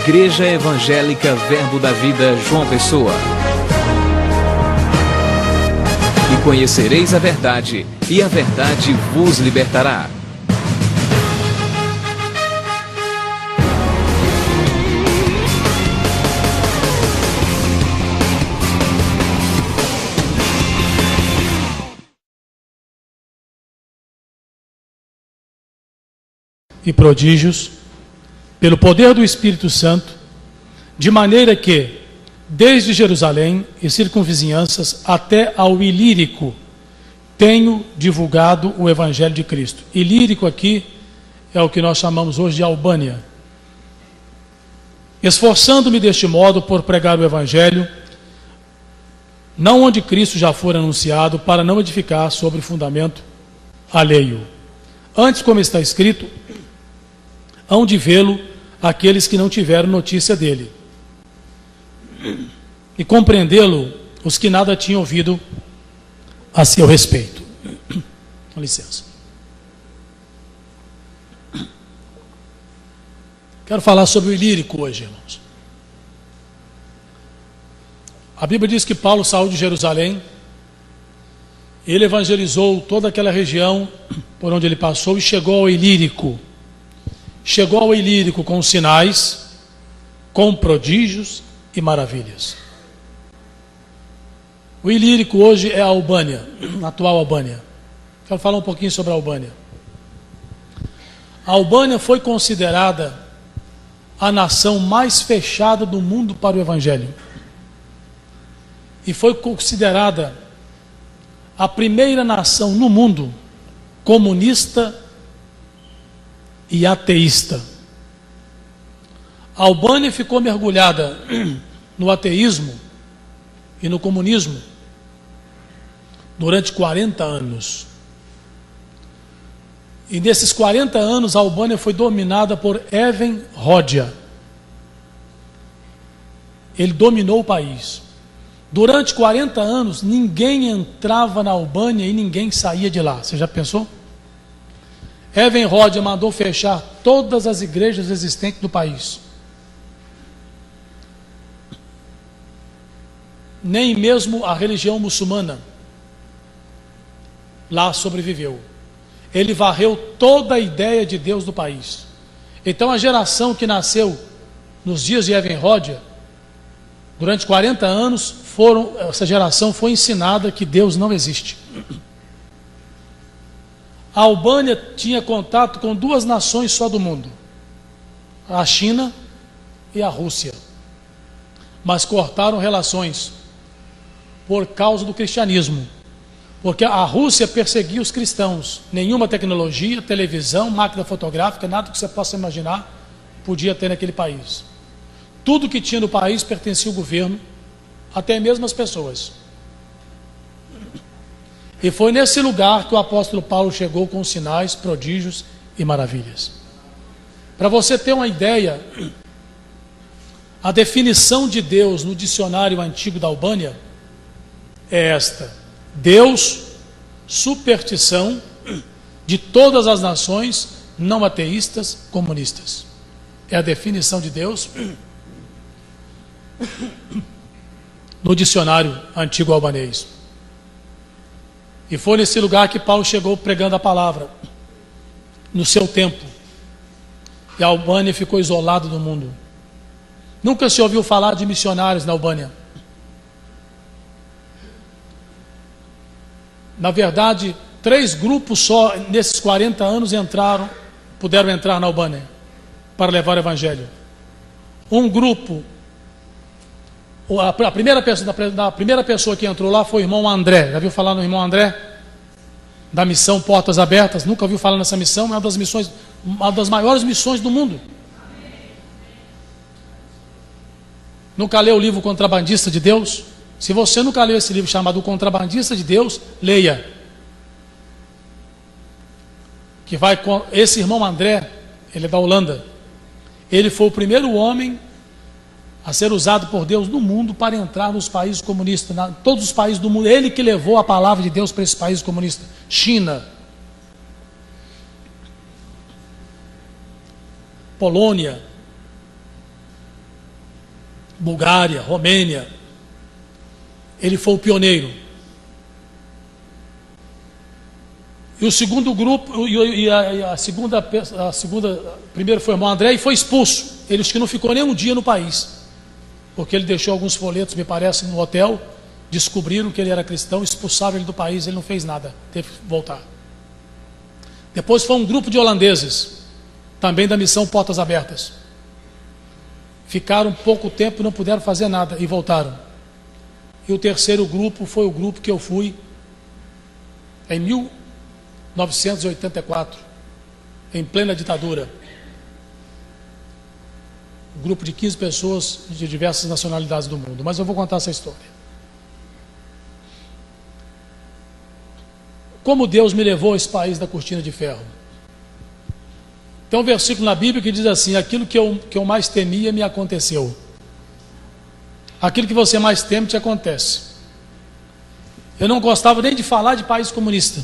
Igreja Evangélica Verbo da Vida, João Pessoa. E conhecereis a verdade, e a verdade vos libertará. E prodígios, pelo poder do Espírito Santo, de maneira que, desde Jerusalém e circunvizinhanças até ao Ilírico, tenho divulgado o Evangelho de Cristo. Ilírico aqui é o que nós chamamos hoje de Albânia. Esforçando-me deste modo por pregar o Evangelho, não onde Cristo já for anunciado, para não edificar sobre fundamento alheio. Antes, como está escrito, hão de vê-lo aqueles que não tiveram notícia dele, e compreendê-lo os que nada tinham ouvido a seu respeito. Com licença. Quero falar sobre o Ilírico hoje, irmãos. A Bíblia diz que Paulo saiu de Jerusalém, ele evangelizou toda aquela região por onde ele passou e chegou ao Ilírico. Chegou ao Ilírico com sinais, com prodígios e maravilhas. O Ilírico hoje é a Albânia, a atual Albânia. Quero falar um pouquinho sobre a Albânia. A Albânia foi considerada a nação mais fechada do mundo para o Evangelho. E foi considerada a primeira nação no mundo comunista e ateísta. A Albânia ficou mergulhada no ateísmo e no comunismo durante 40 anos. E nesses 40 anos a Albânia foi dominada por Even Rodia. Ele dominou o país. Durante 40 anos ninguém entrava na Albânia e ninguém saía de lá. Você já pensou? Even Rodia mandou fechar todas as igrejas existentes do país. Nem mesmo a religião muçulmana lá sobreviveu. Ele varreu toda a ideia de Deus do país. Então a geração que nasceu nos dias de Even Rodia, durante 40 anos, essa geração foi ensinada que Deus não existe. A Albânia tinha contato com duas nações só do mundo, a China e a Rússia, mas cortaram relações por causa do cristianismo, porque a Rússia perseguia os cristãos. Nenhuma tecnologia, televisão, máquina fotográfica, nada que você possa imaginar podia ter naquele país. Tudo que tinha no país pertencia ao governo, até mesmo as pessoas. E foi nesse lugar que o apóstolo Paulo chegou com sinais, prodígios e maravilhas. Para você ter uma ideia, a definição de Deus no dicionário antigo da Albânia é esta: Deus, superstição de todas as nações não ateístas, comunistas. É a definição de Deus no dicionário antigo albanês. E foi nesse lugar que Paulo chegou pregando a palavra, no seu tempo. E a Albânia ficou isolada do mundo. Nunca se ouviu falar de missionários na Albânia. Na verdade, 3 grupos só, nesses 40 anos, puderam entrar na Albânia para levar o Evangelho. Um grupo, a primeira pessoa que entrou lá foi o irmão André. Já viu falar no irmão André? Da missão Portas Abertas? Nunca ouviu falar nessa missão? É uma das maiores missões do mundo. Nunca leu o livro Contrabandista de Deus? Se você nunca leu esse livro chamado O Contrabandista de Deus, leia. Que vai com esse irmão André, ele é da Holanda. Ele foi o primeiro homem a ser usado por Deus no mundo para entrar nos países comunistas, todos os países do mundo. Ele que levou a palavra de Deus para esses países comunistas. China, Polônia, Bulgária, Romênia. Ele foi o pioneiro. E o segundo grupo, primeiro foi o irmão André e foi expulso. Ele que não ficou nem um dia no país, porque ele deixou alguns folhetos, me parece, no hotel. Descobriram que ele era cristão, expulsaram ele do país, ele não fez nada, teve que voltar. Depois foi um grupo de holandeses, também da missão Portas Abertas. Ficaram pouco tempo e não puderam fazer nada e voltaram. E o terceiro grupo foi o grupo que eu fui em 1984, em plena ditadura. Um grupo de 15 pessoas de diversas nacionalidades do mundo. Mas eu vou contar essa história. Como Deus me levou a esse país da cortina de ferro. Tem um versículo na Bíblia que diz assim: aquilo que eu mais temia me aconteceu. Aquilo que você mais teme te acontece. Eu não gostava nem de falar de país comunista,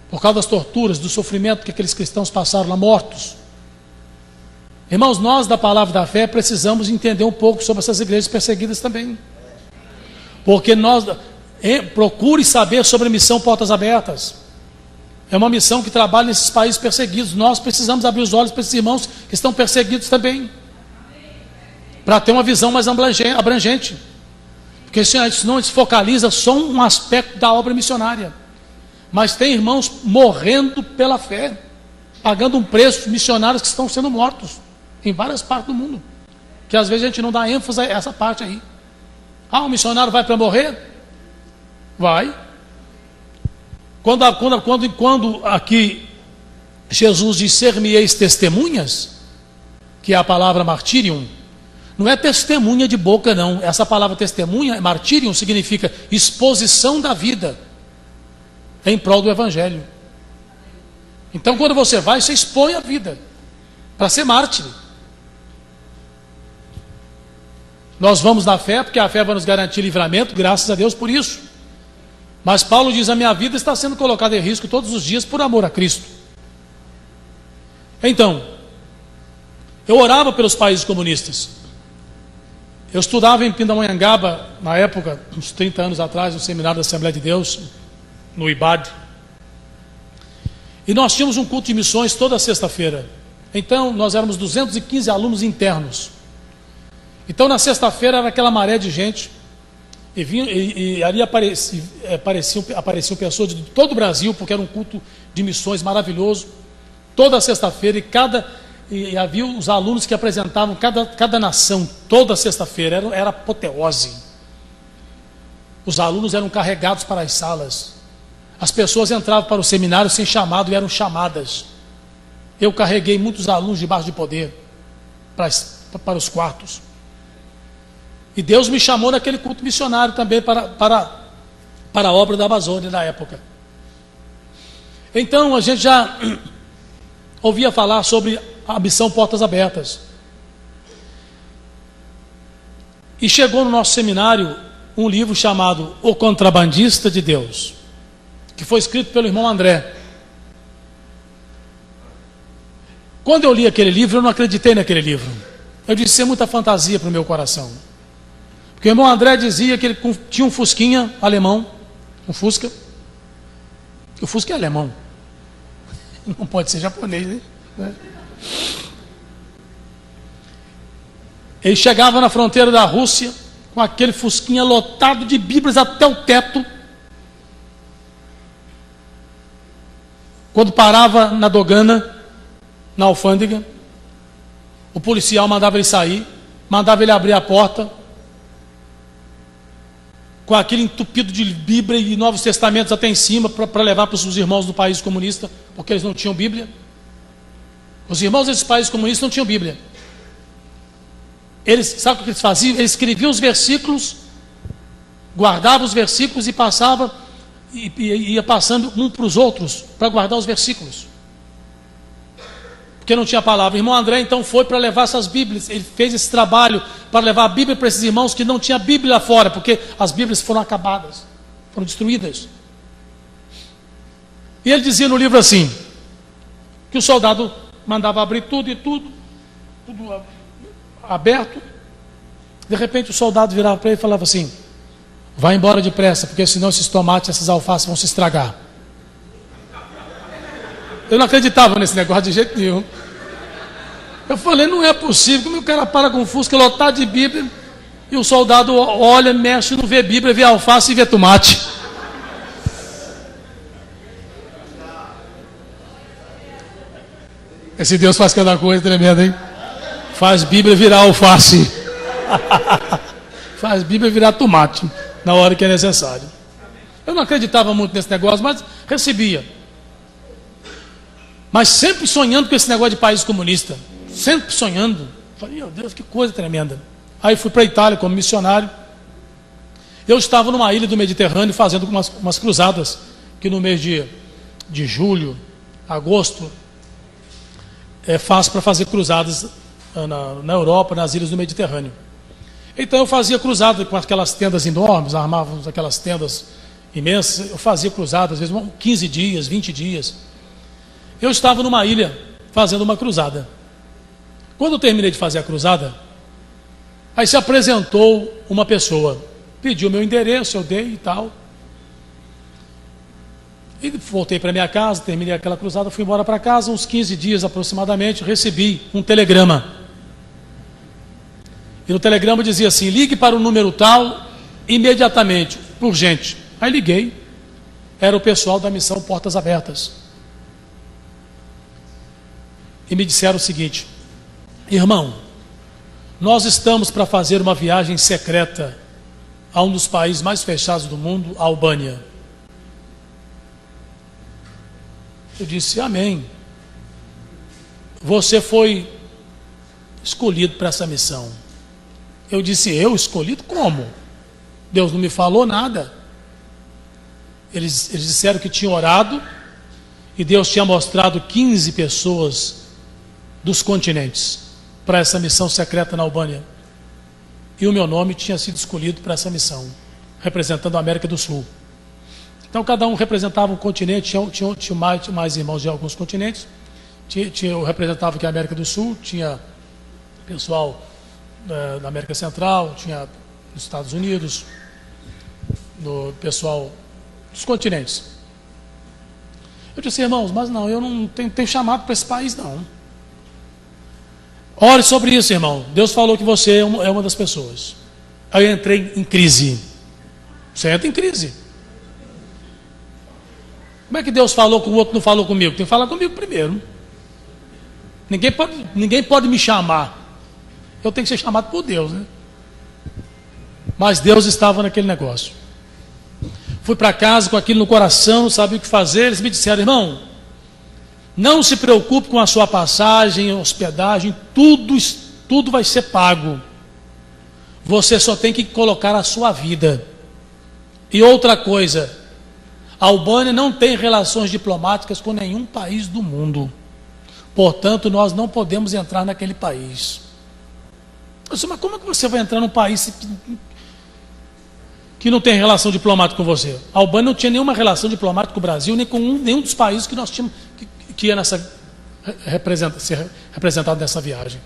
por causa das torturas, do sofrimento que aqueles cristãos passaram lá, mortos. Irmãos, nós da Palavra da Fé precisamos entender um pouco sobre essas igrejas perseguidas também. Porque procure saber sobre a missão Portas Abertas. É uma missão que trabalha nesses países perseguidos. Nós precisamos abrir os olhos para esses irmãos que estão perseguidos também, para ter uma visão mais abrangente. Porque senão se focaliza só um aspecto da obra missionária. Mas tem irmãos morrendo pela fé, pagando um preço, missionários que estão sendo mortos em várias partes do mundo, que às vezes a gente não dá ênfase a essa parte aí. O missionário vai para morrer? Vai. Quando aqui Jesus diz: ser-me-eis testemunhas, que é a palavra martírium, não é testemunha de boca não. Essa palavra testemunha, martírium, significa exposição da vida em prol do Evangelho. Então quando você vai, você expõe a vida para ser mártir. Nós vamos na fé, porque a fé vai nos garantir livramento, graças a Deus por isso. Mas Paulo diz: a minha vida está sendo colocada em risco todos os dias por amor a Cristo. Então, eu orava pelos países comunistas. Eu estudava em Pindamonhangaba, na época, uns 30 anos atrás, no seminário da Assembleia de Deus, no IBAD. E nós tínhamos um culto de missões toda sexta-feira. Então, nós éramos 215 alunos internos. Então, na sexta-feira, era aquela maré de gente. E ali apareciam pessoas de todo o Brasil, porque era um culto de missões maravilhoso. Toda sexta-feira, e havia os alunos que apresentavam cada nação, toda sexta-feira, era apoteose. Os alunos eram carregados para as salas. As pessoas entravam para o seminário sem chamado e eram chamadas. Eu carreguei muitos alunos debaixo de poder para os quartos. E Deus me chamou naquele culto missionário também para a obra da Amazônia na época. Então a gente já ouvia falar sobre a missão Portas Abertas. E chegou no nosso seminário um livro chamado O Contrabandista de Deus, que foi escrito pelo irmão André. Quando eu li aquele livro, eu não acreditei naquele livro. Eu disse: é muita fantasia para o meu coração. Porque o irmão André dizia que ele tinha um Fusquinha alemão, um Fusca. O Fusca é alemão, não pode ser japonês, né? Ele chegava na fronteira da Rússia com aquele Fusquinha lotado de Bíblias até o teto. Quando parava na dogana, na alfândega, o policial mandava ele sair, mandava ele abrir a porta, com aquele entupido de Bíblia e Novos Testamentos até em cima, para levar para os irmãos do país comunista, porque eles não tinham Bíblia. Os irmãos desses países comunistas não tinham Bíblia. Sabe o que eles faziam? Eles escreviam os versículos, guardavam os versículos e passavam, e ia passando um para os outros, para guardar os versículos. Porque não tinha palavra. O irmão André então foi para levar essas Bíblias. Ele fez esse trabalho para levar a Bíblia para esses irmãos que não tinham Bíblia lá fora, porque as Bíblias foram acabadas, foram destruídas. E ele dizia no livro assim, que o soldado mandava abrir tudo aberto, De repente o soldado virava para ele e falava assim: vai embora depressa, porque senão esses tomates, essas alfaces vão se estragar. Eu não acreditava nesse negócio de jeito nenhum. Eu falei, não é possível, como o cara para com o Fusca lotado de Bíblia, e o soldado olha, mexe, não vê Bíblia, vê alface e vê tomate. Esse Deus faz cada coisa tremenda, hein? Faz Bíblia virar alface. Faz Bíblia virar tomate, na hora que é necessário. Eu não acreditava muito nesse negócio, mas recebia. Mas sempre sonhando com esse negócio de país comunista. Sempre sonhando. Falei, meu Deus, que coisa tremenda. Aí fui para a Itália como missionário. Eu estava numa ilha do Mediterrâneo fazendo umas cruzadas, que no mês de julho, agosto, é fácil para fazer cruzadas na Europa, nas ilhas do Mediterrâneo. Então eu fazia cruzada com aquelas tendas enormes, armávamos aquelas tendas imensas. Eu fazia cruzada, às vezes 15 dias, 20 dias. Eu estava numa ilha fazendo uma cruzada. Quando eu terminei de fazer a cruzada, aí se apresentou uma pessoa, pediu meu endereço, eu dei e tal. E voltei para minha casa, terminei aquela cruzada, fui embora para casa, uns 15 dias aproximadamente, recebi um telegrama. E no telegrama dizia assim: ligue para o número tal, imediatamente, urgente. Aí liguei, era o pessoal da missão Portas Abertas. E me disseram o seguinte: irmão, nós estamos para fazer uma viagem secreta a um dos países mais fechados do mundo, a Albânia. Eu disse, amém. Você foi escolhido para essa missão. Eu disse, eu escolhido como? Deus não me falou nada. Eles disseram que tinham orado e Deus tinha mostrado 15 pessoas dos continentes para essa missão secreta na Albânia. E o meu nome tinha sido escolhido para essa missão, representando a América do Sul. Então cada um representava um continente, tinha mais irmãos de alguns continentes. Eu representava aqui a América do Sul, tinha pessoal da América Central, tinha nos Estados Unidos, no pessoal dos continentes. Eu disse, irmãos, mas não, eu não tenho chamado para esse país não. Ore sobre isso, irmão. Deus falou que você é uma das pessoas. Aí eu entrei em crise. Você entra em crise. Como é que Deus falou com o outro, não falou comigo? Tem que falar comigo primeiro. Ninguém pode me chamar. Eu tenho que ser chamado por Deus, né? Mas Deus estava naquele negócio. Fui para casa com aquilo no coração, não sabia o que fazer. Eles me disseram, irmão, não se preocupe com a sua passagem, hospedagem, tudo vai ser pago. Você só tem que colocar a sua vida. E outra coisa, a Albânia não tem relações diplomáticas com nenhum país do mundo. Portanto, nós não podemos entrar naquele país. Eu disse, mas como é que você vai entrar num país que não tem relação diplomática com você? A Albânia não tinha nenhuma relação diplomática com o Brasil, nem com nenhum dos países que nós tínhamos que ia ser representado nessa viagem.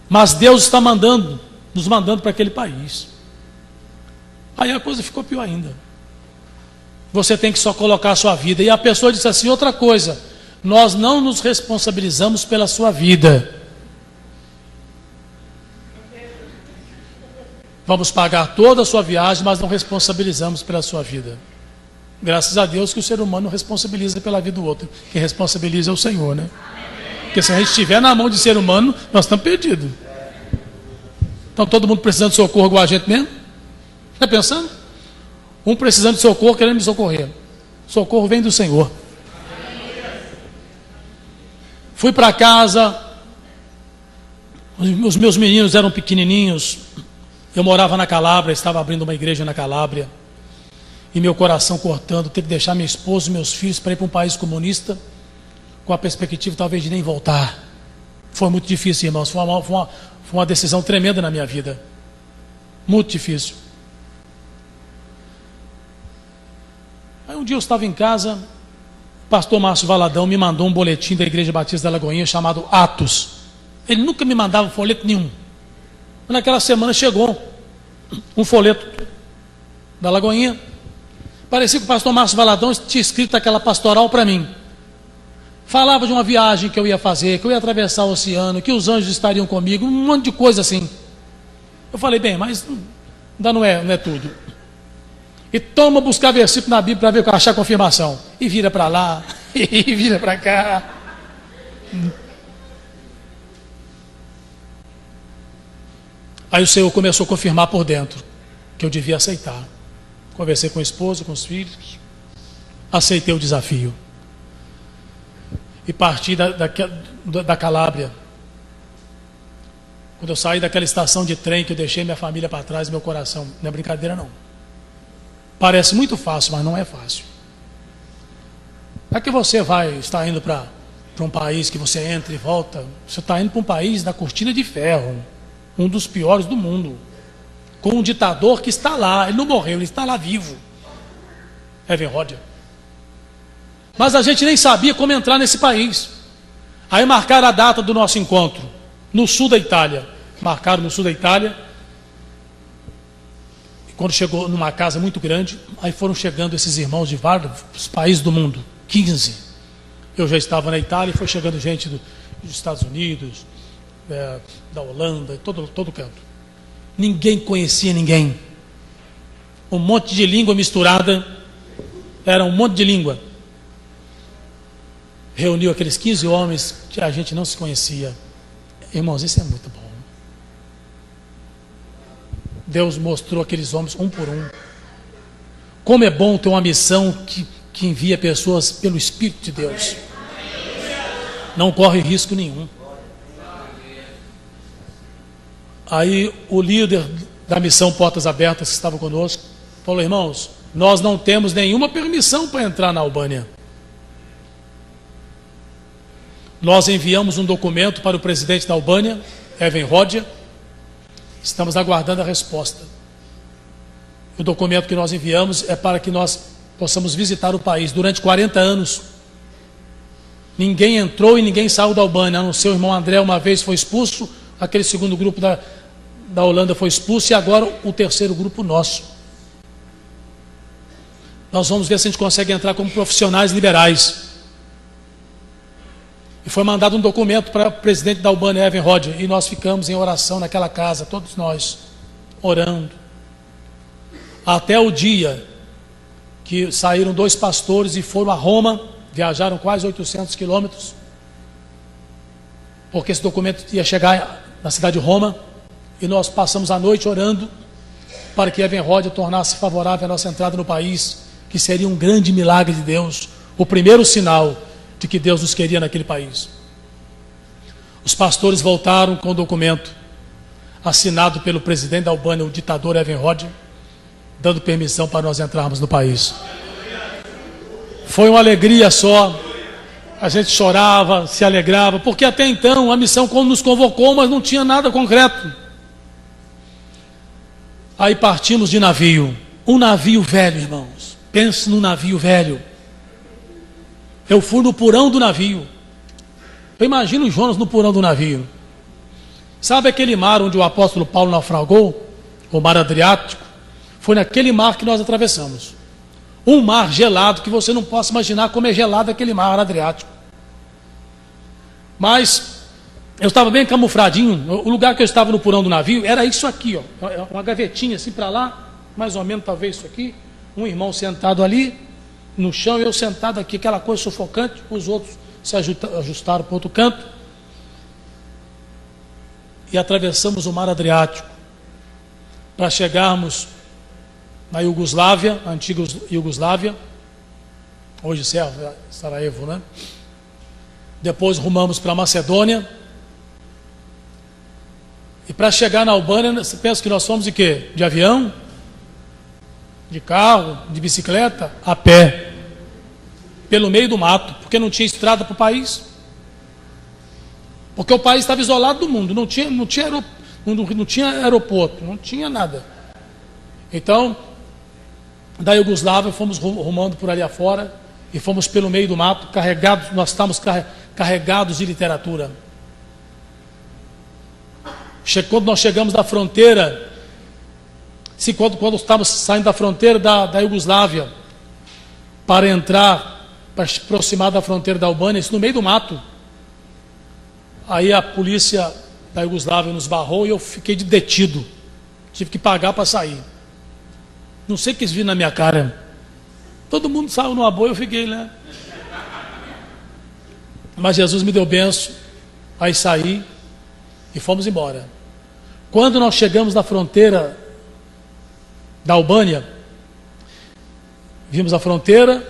Mas Deus está nos mandando para aquele país. Aí a coisa ficou pior ainda. Você tem que só colocar a sua vida. E a pessoa disse assim, outra coisa, nós não nos responsabilizamos pela sua vida. Vamos pagar toda a sua viagem, mas não responsabilizamos pela sua vida. Graças a Deus que o ser humano não responsabiliza pela vida do outro. Quem responsabiliza é o Senhor, né? Porque se a gente estiver na mão de ser humano, nós estamos perdidos. Então todo mundo precisando de socorro igual a gente mesmo? Está pensando? Um precisando de socorro, querendo me socorrer. Socorro vem do Senhor. Fui para casa, os meus meninos eram pequenininhos. Eu morava na Calábria, estava abrindo uma igreja na Calábria. E meu coração cortando, ter que deixar minha esposa e meus filhos para ir para um país comunista, com a perspectiva talvez de nem voltar. Foi muito difícil, irmãos. Foi uma decisão tremenda na minha vida. Muito difícil. Aí um dia eu estava em casa, o pastor Márcio Valadão me mandou um boletim da Igreja Batista da Lagoinha chamado Atos. Ele nunca me mandava folheto nenhum. Naquela semana chegou um folheto da Lagoinha. Parecia que o pastor Márcio Valadão tinha escrito aquela pastoral para mim. Falava de uma viagem que eu ia fazer, que eu ia atravessar o oceano, que os anjos estariam comigo, um monte de coisa assim. Eu falei, bem, mas ainda não é tudo. E toma buscar versículo na Bíblia para ver o que eu achar confirmação. E vira para lá, e vira para cá. Aí o Senhor começou a confirmar por dentro que eu devia aceitar. Conversei com a esposa, com os filhos, aceitei o desafio. E parti da Calábria. Quando eu saí daquela estação de trem que eu deixei minha família para trás, meu coração, não é brincadeira não. Parece muito fácil, mas não é fácil. Não é que você está indo para um país que você entra e volta. Você está indo para um país da cortina de ferro, um dos piores do mundo, com um ditador que está lá, ele não morreu, ele está lá vivo, Evan Roger. Mas a gente nem sabia como entrar nesse país. Aí marcaram a data do nosso encontro, no sul da Itália. Marcaram no sul da Itália. E quando chegou numa casa muito grande, aí foram chegando esses irmãos de vários países do mundo, 15. Eu já estava na Itália e foi chegando gente dos Estados Unidos, da Holanda, todo canto. Ninguém conhecia ninguém. Um monte de língua misturada. Era um monte de língua. Reuniu aqueles 15 homens que a gente não se conhecia. Irmãos, isso é muito bom. Deus mostrou aqueles homens um por um. Como é bom ter uma missão que envia pessoas pelo Espírito de Deus. Não corre risco nenhum. Aí o líder da missão Portas Abertas, que estava conosco, falou, irmãos, nós não temos nenhuma permissão para entrar na Albânia. Nós enviamos um documento para o presidente da Albânia, Evan Roger, estamos aguardando a resposta. O documento que nós enviamos é para que nós possamos visitar o país. Durante 40 anos, ninguém entrou e ninguém saiu da Albânia, a não ser o irmão André, uma vez foi expulso, aquele segundo grupo da Holanda foi expulso e agora o terceiro grupo nosso. Nós vamos ver se a gente consegue entrar como profissionais liberais. E foi mandado um documento para o presidente da Albânia, Evan Roger, e nós ficamos em oração naquela casa, todos nós, orando. Até o dia que saíram 2 pastores e foram a Roma, viajaram quase 800 quilômetros, porque esse documento ia chegar na cidade de Roma, e nós passamos a noite orando para que Evan Roger tornasse favorável a nossa entrada no país, que seria um grande milagre de Deus, o primeiro sinal de que Deus nos queria naquele país. Os pastores voltaram com o documento assinado pelo presidente da Albânia, o ditador Evan Roger, dando permissão para nós entrarmos no país. Foi uma alegria só. A gente chorava, se alegrava, porque até então a missão nos convocou, mas não tinha nada concreto. Aí partimos de navio, um navio velho, irmãos. Pense num navio velho. Eu fui no porão do navio. Eu imagino o Jonas no porão do navio. Sabe aquele mar onde o apóstolo Paulo naufragou? O mar Adriático? Foi naquele mar que nós atravessamos. Um mar gelado que você não possa imaginar como é gelado aquele mar Adriático. Mas eu estava bem camufladinho. O lugar que eu estava no porão do navio era isso aqui, ó, uma gavetinha assim para lá, mais ou menos talvez isso aqui. Um irmão sentado ali no chão, eu sentado aqui, aquela coisa sufocante. Os outros se ajustaram para outro canto e atravessamos o mar Adriático para chegarmos na Iugoslávia, a antiga Iugoslávia, hoje Sarajevo, né? Depois rumamos para a Macedônia, e para chegar na Albânia, você pensa que nós fomos de quê? De avião? De carro? De bicicleta? A pé, pelo meio do mato, porque não tinha estrada para o país, porque o país estava isolado do mundo, não tinha aeroporto, não tinha nada. Então, da Iugoslávia fomos rumando por ali afora e fomos pelo meio do mato, nós estávamos carregados de literatura. Quando nós chegamos da fronteira, quando estávamos saindo da fronteira da Iugoslávia, para entrar, para se aproximar da fronteira da Albânia, isso no meio do mato. Aí a polícia da Iugoslávia nos barrou e eu fiquei detido. Tive que pagar para sair. Não sei o que eles viram na minha cara. Todo mundo saiu numa boa, eu fiquei, né? Mas Jesus me deu benção. Aí saí e fomos embora. Quando nós chegamos na fronteira da Albânia, vimos a fronteira,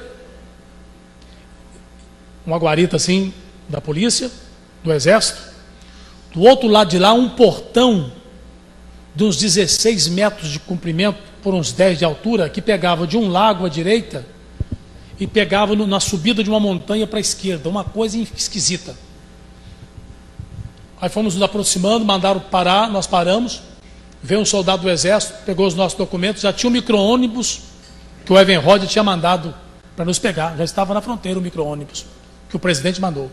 uma guarita assim da polícia, do exército. Do outro lado de lá, um portão de uns 16 metros de comprimento por uns 10 de altura, que pegava de um lago à direita e pegava na subida de uma montanha para a esquerda, uma coisa esquisita. Aí fomos nos aproximando, mandaram parar, nós paramos, veio um soldado do exército, pegou os nossos documentos, já tinha um micro-ônibus que o Evenrod tinha mandado para nos pegar, já estava na fronteira o micro-ônibus que o presidente mandou.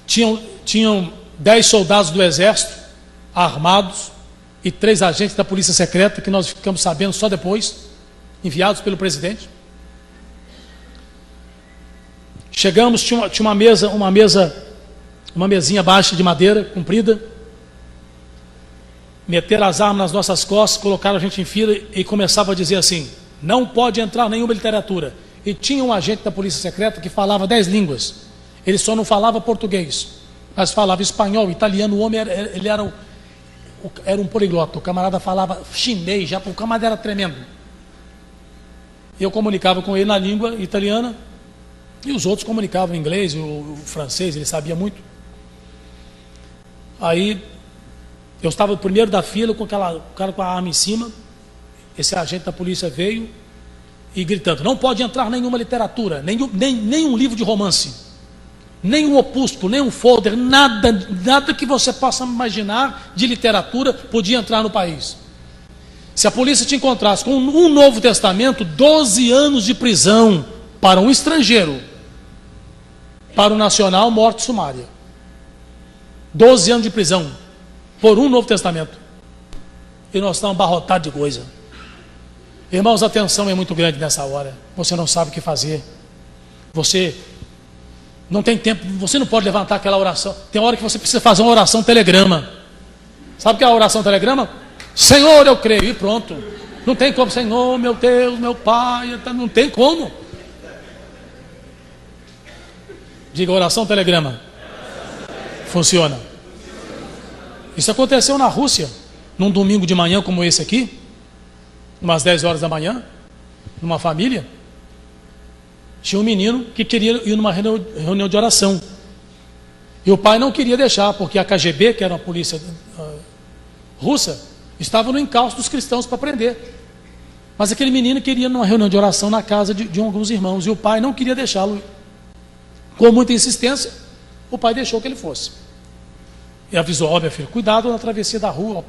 Tinham 10 soldados do exército armados e 3 agentes da polícia secreta, que nós ficamos sabendo só depois, enviados pelo presidente. Chegamos, tinha uma mesinha baixa de madeira, comprida. Meteram as armas nas nossas costas, colocaram a gente em fila e começava a dizer assim: não pode entrar nenhuma literatura. E tinha um agente da polícia secreta que falava 10 línguas. Ele só não falava português, mas falava espanhol, italiano. O homem era um poliglota. O camarada falava chinês, já o camarada era tremendo. Eu comunicava com ele na língua italiana e os outros comunicavam em inglês, o francês, ele sabia muito. Aí eu estava o primeiro da fila com o cara com a arma em cima. Esse agente da polícia veio e gritando: não pode entrar nenhuma literatura, nem um livro de romance, nem um opúsculo, nem um folder, nada que você possa imaginar de literatura podia entrar no país. Se a polícia te encontrasse com um Novo Testamento, 12 anos de prisão para um estrangeiro, para o nacional, morte sumária. 12 anos de prisão por um Novo Testamento. E nós estamos abarrotados de coisa. Irmãos, a tensão é muito grande nessa hora. Você não sabe o que fazer. Você não tem tempo, você não pode levantar aquela oração. Tem hora que você precisa fazer uma oração telegrama. Sabe o que é a oração telegrama? Senhor, eu creio, e pronto. Não tem como, Senhor, meu Deus, meu Pai, não tem como. Diga oração telegrama. Funciona. Isso aconteceu na Rússia, num domingo de manhã como esse aqui, umas 10 horas da manhã, numa família. Tinha um menino que queria ir numa reunião de oração. E o pai não queria deixar, porque a KGB, que era a polícia russa, estava no encalço dos cristãos para prender. Mas aquele menino queria ir numa reunião de oração na casa de alguns irmãos, e o pai não queria deixá-lo. Com muita insistência, o pai deixou que ele fosse. E avisou: ó, minha filha, cuidado na travessia da rua,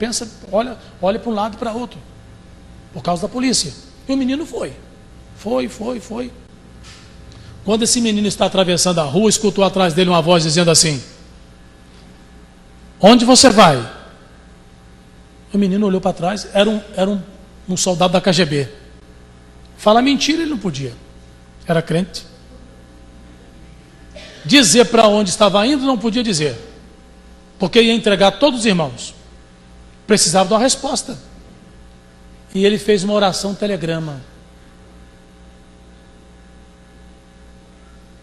olha para um lado e para outro, por causa da polícia. E o menino foi. Quando esse menino está atravessando a rua, escutou atrás dele uma voz dizendo assim: onde você vai? O menino olhou para trás, era um soldado da KGB. Falar mentira ele não podia, era crente. Dizer para onde estava indo não podia dizer, porque ia entregar todos os irmãos. Precisava de uma resposta. E ele fez uma oração telegrama.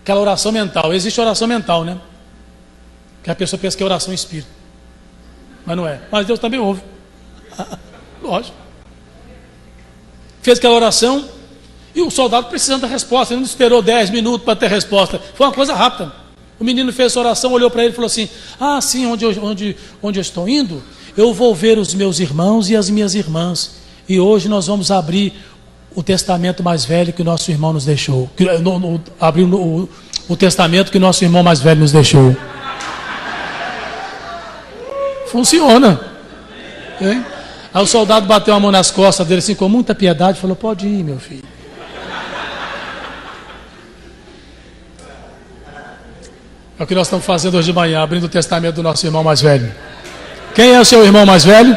Aquela oração mental. Existe oração mental, né? Que a pessoa pensa que é oração em espírito, mas não é. Mas Deus também ouve. Lógico. Fez aquela oração e o soldado precisando da resposta. Ele não esperou 10 minutos para ter resposta. Foi uma coisa rápida. O menino fez essa oração, olhou para ele e falou assim: ah, sim, onde eu estou indo, eu vou ver os meus irmãos e as minhas irmãs. E hoje nós vamos abrir o testamento mais velho que o nosso irmão nos deixou. Abrir o testamento que o nosso irmão mais velho nos deixou. Funciona. Hein? Aí o soldado bateu a mão nas costas dele assim com muita piedade e falou: pode ir, meu filho. É o que nós estamos fazendo hoje de manhã, abrindo o testamento do nosso irmão mais velho. Quem é o seu irmão mais velho?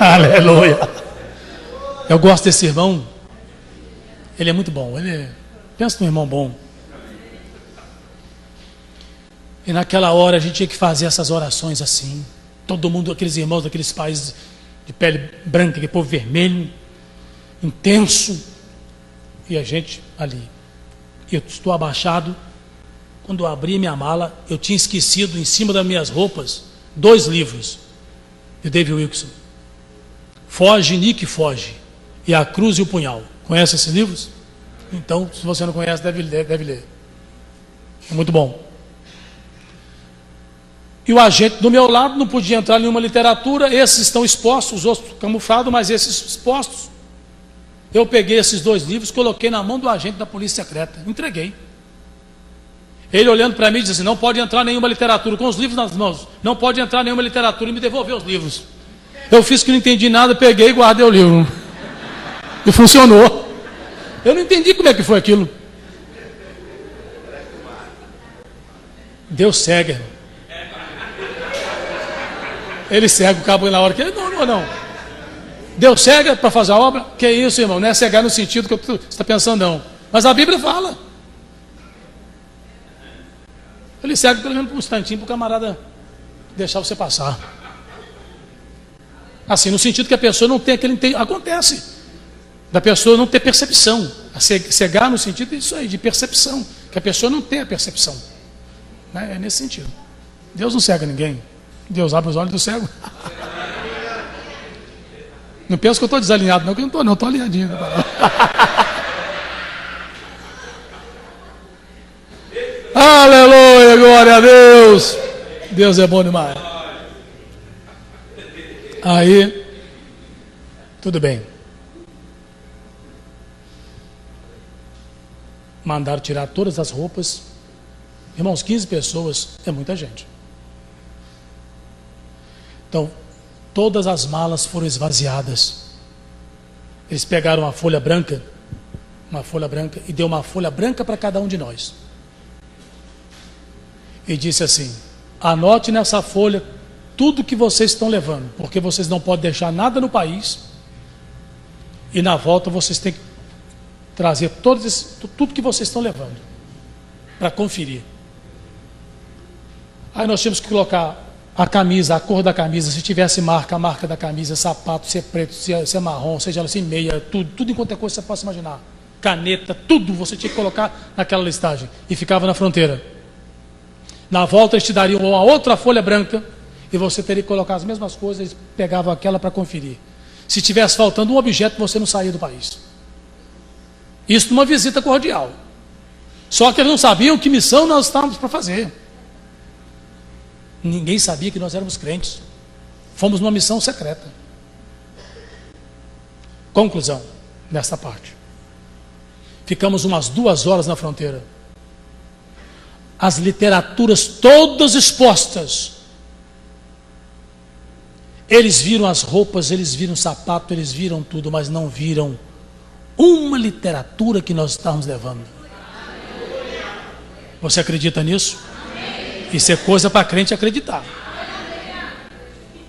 Aleluia. Eu gosto desse irmão. Ele é muito bom. Pensa num irmão bom. E naquela hora a gente tinha que fazer essas orações assim. Todo mundo, aqueles irmãos daqueles países de pele branca, aquele povo vermelho, intenso. E a gente ali. Eu estou abaixado. Quando eu abri minha mala, eu tinha esquecido em cima das minhas roupas 2 livros de David Wilkerson. Foge, Nick, Foge. E A Cruz e o Punhal. Conhece esses livros? Então, se você não conhece, deve ler. É muito bom. E o agente do meu lado não podia entrar em nenhuma literatura. Esses estão expostos, os outros camuflados, mas esses expostos. Eu peguei esses 2 livros, coloquei na mão do agente da polícia secreta. Entreguei. Ele olhando para mim, disse assim, não pode entrar nenhuma literatura, com os livros nas mãos, não pode entrar nenhuma literatura, e me devolveu os livros. Eu fiz que não entendi nada, peguei e guardei o livro. E funcionou. Eu não entendi como é que foi aquilo. Deus cega, irmão. Ele cega o cabo na hora que... Não. Deus cega para fazer a obra? Que isso, irmão? Não é cegar no sentido que você está pensando, não. Mas a Bíblia fala. Ele segue pelo menos por um instantinho para o camarada deixar você passar. Assim, no sentido que a pessoa não tem aquele... Acontece. Da pessoa não ter percepção. Cegar no sentido disso aí, de percepção. Que a pessoa não tem a percepção. Né? É nesse sentido. Deus não cega ninguém. Deus abre os olhos do cego. Não penso que eu estou desalinhado, não, que eu não estou, não. Estou alinhadinho. Aleluia, glória a Deus. Deus é bom demais. Aí, tudo bem. Mandaram tirar todas as roupas. Irmãos, 15 pessoas é muita gente. Então, todas as malas foram esvaziadas. Eles pegaram uma folha branca, e deu uma folha branca para cada um de nós. E disse assim, anote nessa folha tudo que vocês estão levando, porque vocês não podem deixar nada no país, e na volta vocês têm que trazer tudo que vocês estão levando, para conferir. Aí nós tínhamos que colocar a camisa, a cor da camisa, se tivesse marca, a marca da camisa, sapato, se é preto, se é marrom, seja assim, meia, tudo enquanto é coisa que você possa imaginar. Caneta, tudo você tinha que colocar naquela listagem, e ficava na fronteira. Na volta eles te dariam uma outra folha branca e você teria que colocar as mesmas coisas, eles pegavam aquela para conferir. Se tivesse faltando um objeto, você não saía do país. Isso numa visita cordial. Só que eles não sabiam que missão nós estávamos para fazer. Ninguém sabia que nós éramos crentes. Fomos numa missão secreta. Conclusão nessa parte. Ficamos umas 2 horas na fronteira. As literaturas todas expostas. Eles viram as roupas, eles viram o sapato, eles viram tudo, mas não viram uma literatura que nós estávamos levando. Você acredita nisso? Isso é coisa para crente acreditar.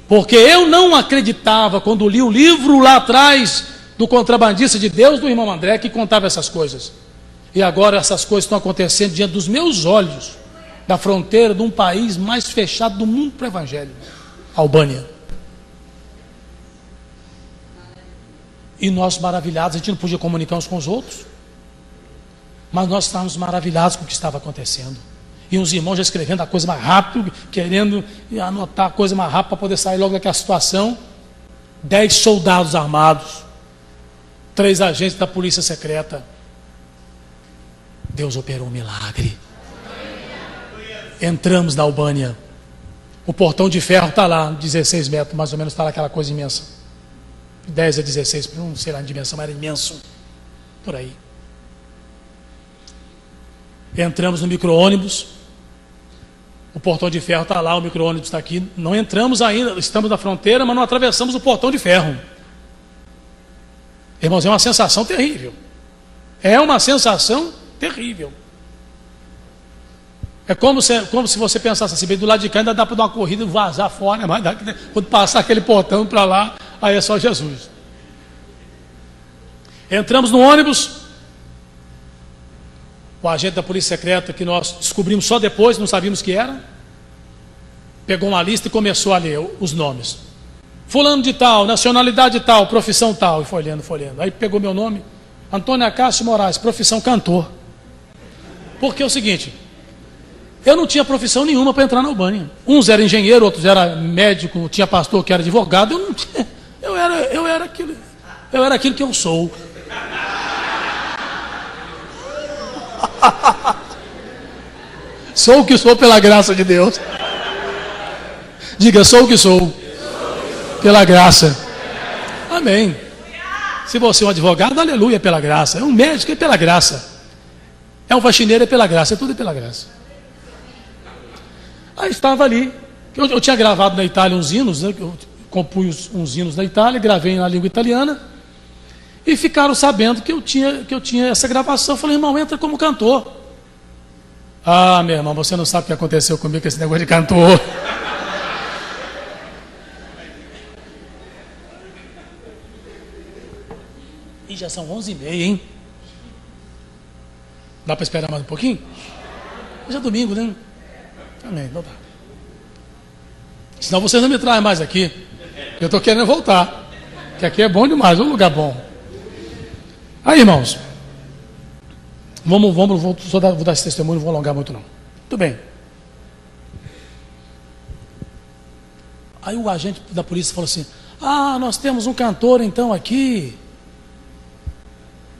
Porque eu não acreditava quando li o livro lá atrás do Contrabandista de Deus, do irmão André, que contava essas coisas. E agora essas coisas estão acontecendo diante dos meus olhos, da fronteira de um país mais fechado do mundo para o Evangelho, Albânia. E nós maravilhados, a gente não podia comunicar uns com os outros, mas nós estávamos maravilhados com o que estava acontecendo. E os irmãos já escrevendo a coisa mais rápido, querendo anotar a coisa mais rápido para poder sair logo daquela situação. 10 soldados armados, 3 agentes da polícia secreta. Deus operou um milagre. Entramos na Albânia. O portão de ferro está lá, 16 metros, mais ou menos, está lá aquela coisa imensa. 10 a 16, não sei lá a dimensão, mas era imenso. Por aí. Entramos no micro-ônibus. O portão de ferro está lá, o micro-ônibus está aqui. Não entramos ainda, estamos na fronteira, mas não atravessamos o portão de ferro. Irmãos, é uma sensação terrível. É uma sensação terrível. É como se você pensasse assim, bem, do lado de cá ainda dá para dar uma corrida e vazar fora, mas quando passar aquele portão para lá, aí é só Jesus. Entramos no ônibus, o agente da polícia secreta, que nós descobrimos só depois, não sabíamos que era, pegou uma lista e começou a ler os nomes. Fulano de tal, nacionalidade tal, profissão tal, e foi lendo. Aí pegou meu nome, Antônio Acácio Moraes, profissão cantor. Porque é o seguinte, eu não tinha profissão nenhuma para entrar na Albânia. Uns eram engenheiro, outros eram médico, tinha pastor que era advogado, eu não tinha, eu era aquilo que eu sou. Sou o que sou pela graça de Deus. Diga, sou o que sou pela graça. Amém. Se você é um advogado, aleluia, pela graça. É um médico, é pela graça. É um faxineiro, é pela graça. É tudo pela graça. Aí estava ali. Eu tinha gravado na Itália uns hinos, né? Eu compus uns hinos na Itália, gravei na língua italiana. E ficaram sabendo que eu tinha essa gravação. Eu falei, irmão, entra como cantor. Ah, meu irmão, você não sabe o que aconteceu comigo com esse negócio de cantor. E já são 11h30, hein? Dá para esperar mais um pouquinho? Hoje é domingo, né? Amém, então tá. Senão vocês não me trazem mais aqui. Eu estou querendo voltar. Que aqui é bom demais, é um lugar bom. Aí, irmãos. Vou dar esse testemunho, não vou alongar muito não. Tudo bem. Aí o agente da polícia falou assim, nós temos um cantor então aqui.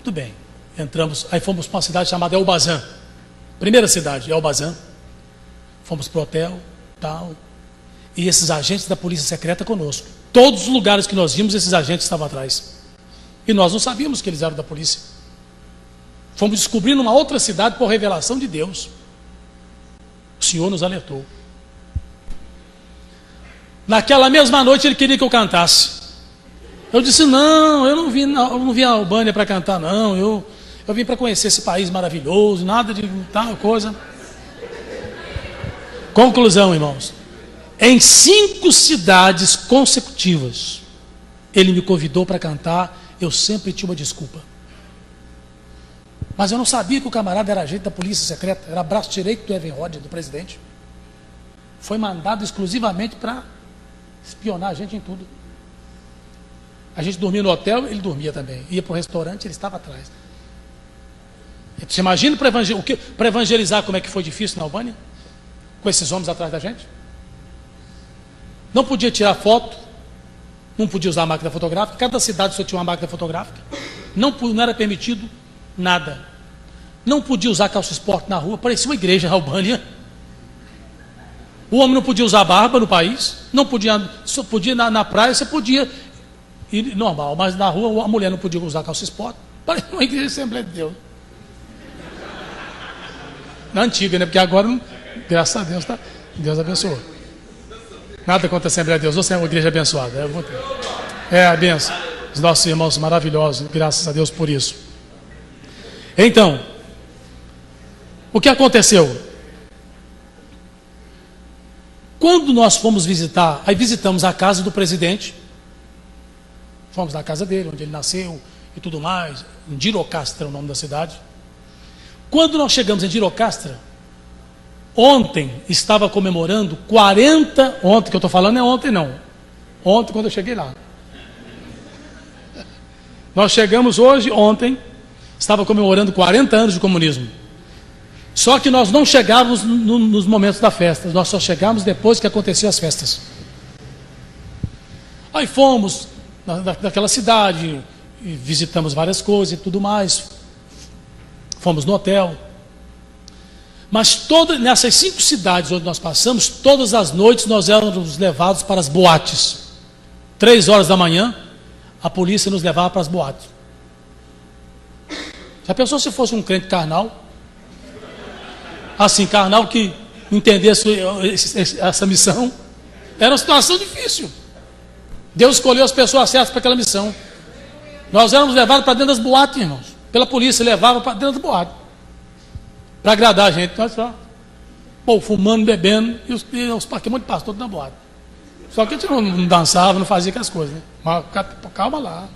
Tudo bem. Entramos, aí fomos para uma cidade chamada Elbasan. Primeira cidade, Elbasan. Fomos para o hotel, tal. E esses agentes da polícia secreta conosco. Todos os lugares que nós vimos, esses agentes estavam atrás. E nós não sabíamos que eles eram da polícia. Fomos descobrir numa outra cidade por revelação de Deus. O Senhor nos alertou. Naquela mesma noite ele queria que eu cantasse. Eu disse, não, eu não vim a Albânia para cantar, não. Eu vim para conhecer esse país maravilhoso, nada de tal coisa. Conclusão, irmãos. Em 5 cidades consecutivas, ele me convidou para cantar, eu sempre tinha uma desculpa. Mas eu não sabia que o camarada era agente da polícia secreta, era braço direito do Evenrod, do presidente. Foi mandado exclusivamente para espionar a gente em tudo. A gente dormia no hotel, ele dormia também. Ia para o restaurante, ele estava atrás. Você imagina para evangelizar como é que foi difícil na Albânia? Com esses homens atrás da gente? Não podia tirar foto, não podia usar a máquina fotográfica, cada cidade só tinha uma máquina fotográfica, não era permitido nada. Não podia usar calça esporte na rua, parecia uma igreja na Albânia. O homem não podia usar barba no país, não podia, só podia na praia, você podia ir normal, mas na rua a mulher não podia usar calça esporte, parecia uma igreja de Assembleia de Deus. Na antiga, né? Porque agora, graças a Deus, Deus abençoou. Nada contra a Assembleia de Deus, você é uma igreja abençoada. A benção. Os nossos irmãos maravilhosos, graças a Deus por isso. Então, o que aconteceu? Quando nós fomos visitar, aí visitamos a casa do presidente, fomos na casa dele, onde ele nasceu e tudo mais, em Girocastra é o nome da cidade. Quando nós chegamos em Girocastra, ontem estava comemorando 40, ontem que eu estou falando é ontem não, ontem quando eu cheguei lá. Nós chegamos ontem, estava comemorando 40 anos de comunismo. Só que nós não chegávamos nos momentos da festa, nós só chegávamos depois que aconteciam as festas. Aí fomos naquela cidade, e visitamos várias coisas e tudo mais, fomos no hotel. Mas nessas 5 cidades onde nós passamos, todas as noites nós éramos levados para as boates. 3 horas da manhã, a polícia nos levava para as boates. Já pensou se fosse um crente carnal? Assim, carnal que entendesse essa missão? Era uma situação difícil. Deus escolheu as pessoas certas para aquela missão. Nós éramos levados para dentro das boates, irmãos. Pela polícia, levava para dentro das boates. Para agradar a gente, nós só. pô, fumando, bebendo, e os monte de pastor na boate. Só que a gente não dançava, não fazia aquelas coisas, né? Mas calma lá.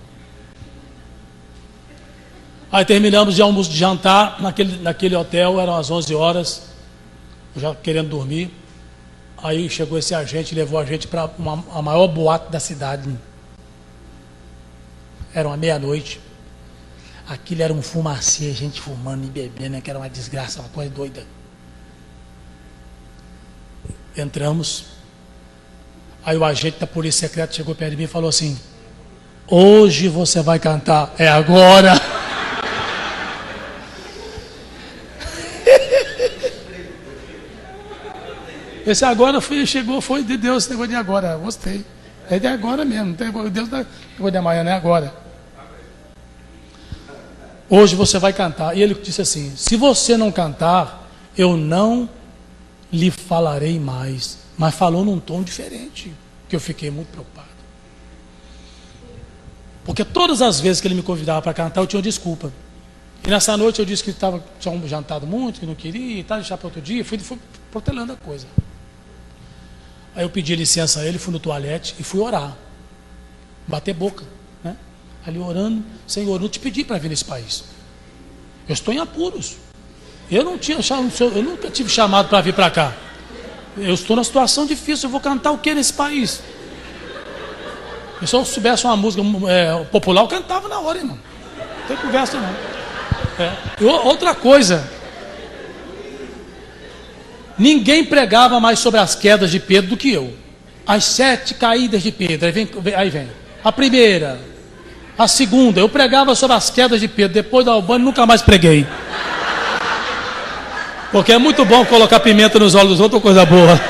Aí terminamos de almoço, de jantar, naquele hotel, eram as 11 horas, eu já querendo dormir. Aí chegou esse agente, levou a gente para a maior boate da cidade. Era uma meia-noite. Aquilo era um fumacê, gente fumando e bebendo, né, que era uma desgraça, uma coisa doida. Entramos. Aí o agente da polícia secreta chegou perto de mim e falou assim: hoje você vai cantar, é agora. Esse agora foi de Deus, esse negócio de agora, gostei. É de agora mesmo, não tem Deus não é de amanhã, não é agora. Hoje você vai cantar. E ele disse assim: se você não cantar, eu não lhe falarei mais. Mas falou num tom diferente, que eu fiquei muito preocupado. Porque todas as vezes que ele me convidava para cantar, eu tinha uma desculpa. E nessa noite eu disse que tinha jantado muito, que não queria, e tal, deixar para outro dia, fui protelando a coisa. Aí eu pedi licença a ele, fui no toalete e fui orar. Bater boca, né? Ali orando: Senhor, eu não te pedi para vir nesse país. Eu estou em apuros. Eu nunca tive chamado para vir para cá. Eu estou numa situação difícil, eu vou cantar o que nesse país? E se eu soubesse uma música popular, eu cantava na hora, irmão. Não tem conversa não. Outra coisa, ninguém pregava mais sobre as quedas de Pedro do que eu. As 7 caídas de Pedro, aí vem a primeira, a segunda. Eu pregava sobre as quedas de Pedro. Depois da Albânia nunca mais preguei, porque é muito bom colocar pimenta nos olhos dos outros, coisa boa.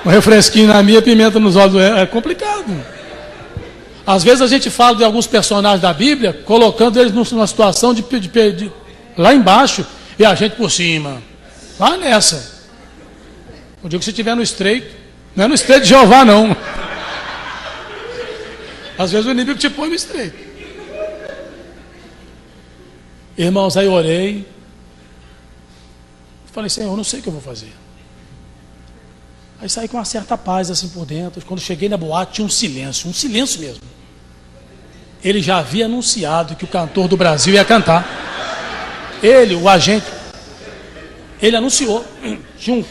Um refresquinho na minha, pimenta nos olhos é complicado. Às vezes a gente fala de alguns personagens da Bíblia, colocando eles numa situação de lá embaixo e a gente por cima. Lá nessa. Eu digo que se estiver no estreito, não é no estreito de Jeová, não. Às vezes o inimigo te põe no estreito. Irmãos, aí eu orei. Falei: Senhor, não sei o que eu vou fazer. Aí saí com uma certa paz assim por dentro. Quando cheguei na boate, tinha um silêncio mesmo. Ele já havia anunciado que o cantor do Brasil ia cantar. Ele, o agente, ele anunciou. Tinha